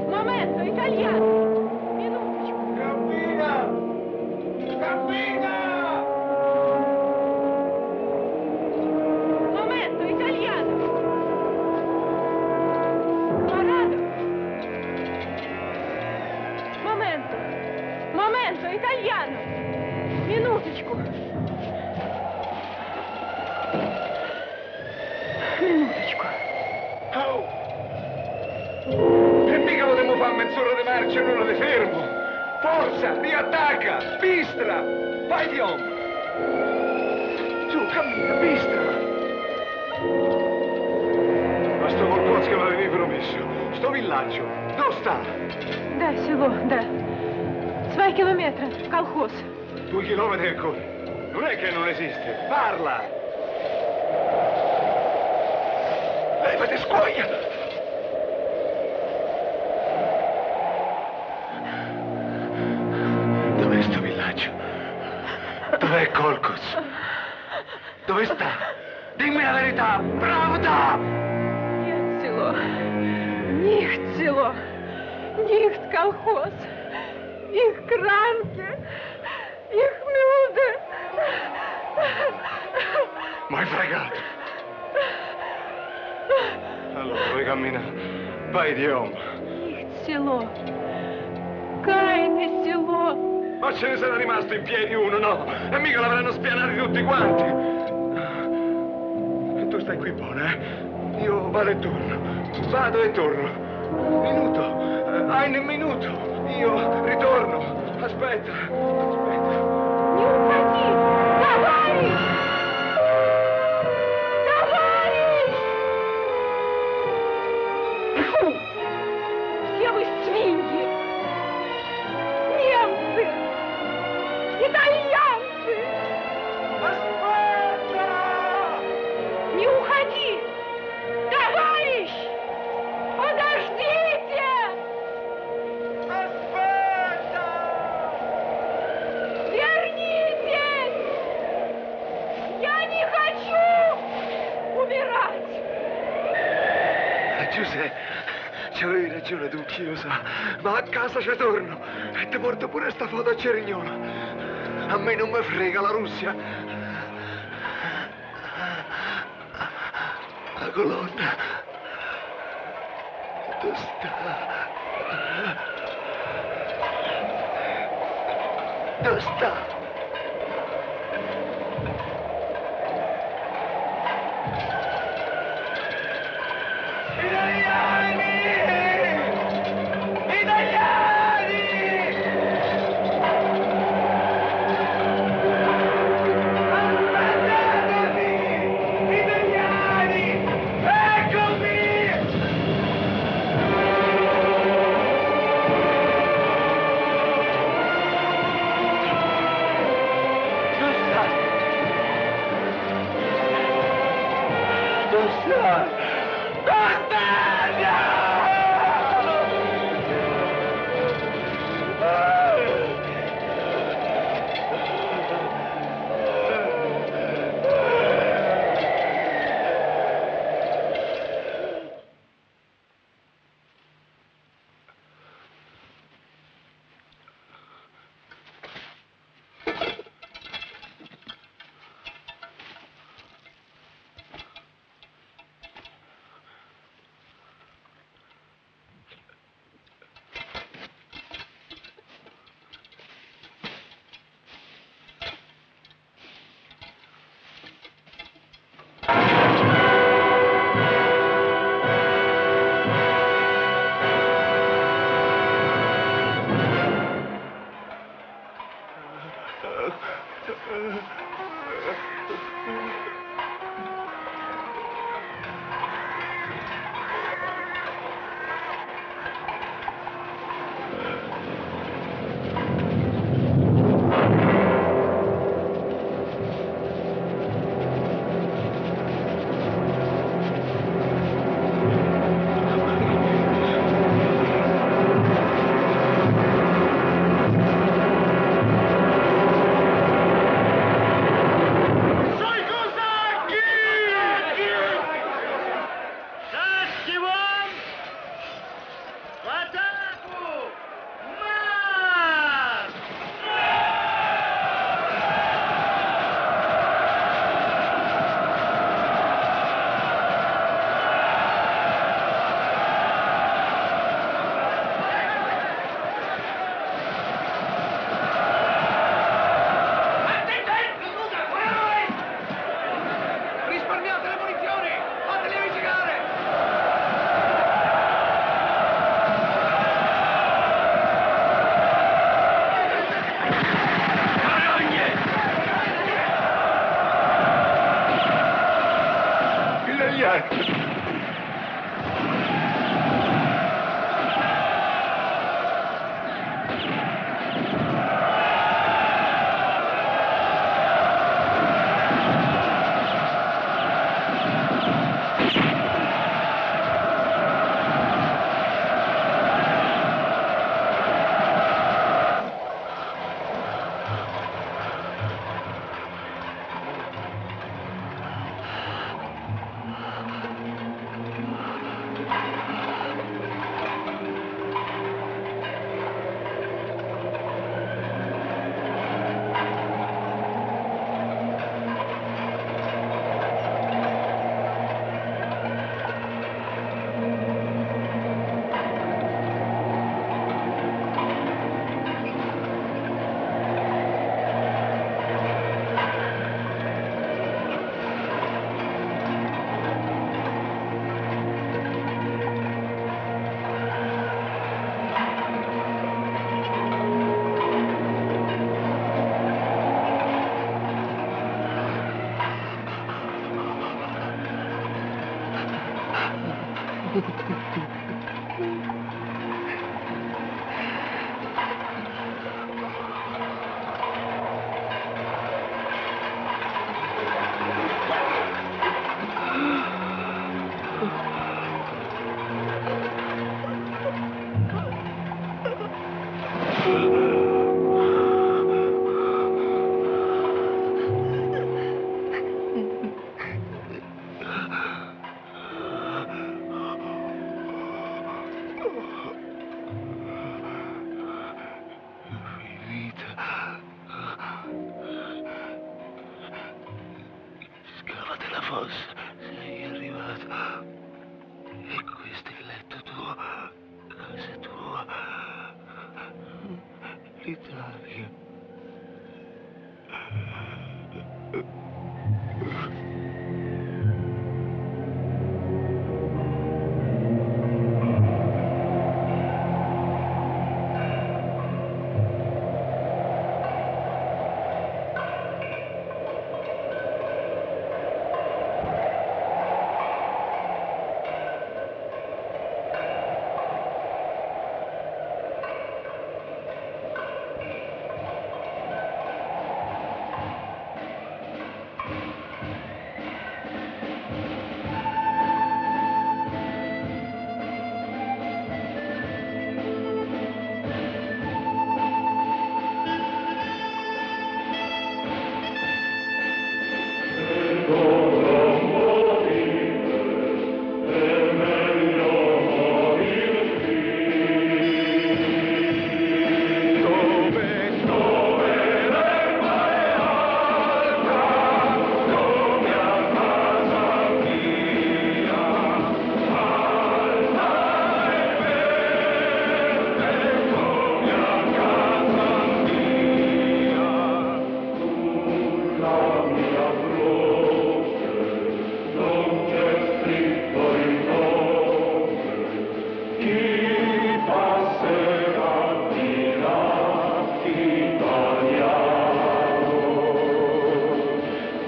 Momento, italiano! Minutочку. Cammina! Momento, italiano! Итальяно! Минуточку. Minutочку. Oh! E mica potremmo fare mezz'ora di marcia e un'ora di fermo. Forza, riattacca, bistra, vai di ombra. Su, cammina, bistra. Ma sto qualcosa che l'avevi promesso. Sto villaggio, dove sta? Да, село, да. 2 километра, колхоз. 2 chilometri ancora. Non è che non esiste, parla. Levati, scuoia! Dov'è sto villaggio? Dov'è Kolkhoz? Dove sta? Dimmi la verità, правда! Нет, село. Nicht село. Nicht колхоз. Ich Kranke. Ich müde. M'hai fregato. Allora, puoi camminare. Vai di ombra. Nicht село. Keine село. Ma ce ne sarà rimasto in piedi uno, no? E mica l'avranno spianati tutti quanti. E tu stai qui buona, eh? Io vado e torno. Vado e torno. Minuto. Ein minuto. Io ritorno. Aspetta. Aspetta. Не уходи! Товарищ! Товарищ! Фу! Все вы свиньи! Немцы! Итальянцы! Не уходи! Товарищ! Подождите! Вернитесь! Я не хочу умирать! Giuseppe, c'avevi ragione tu, io sa. Ma a casa ci torno e ti porto pure sta foto a Cerignola. A me non mi frega la Russia. La colonna. Dove sta? Dove sta? Scavate la fossa, sei arrivato. E questo è il letto tuo, casa tua, l'Italia.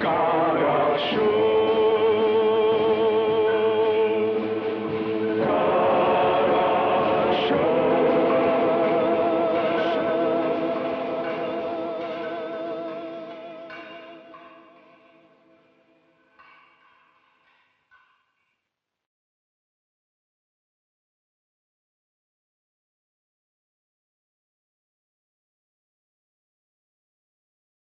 God.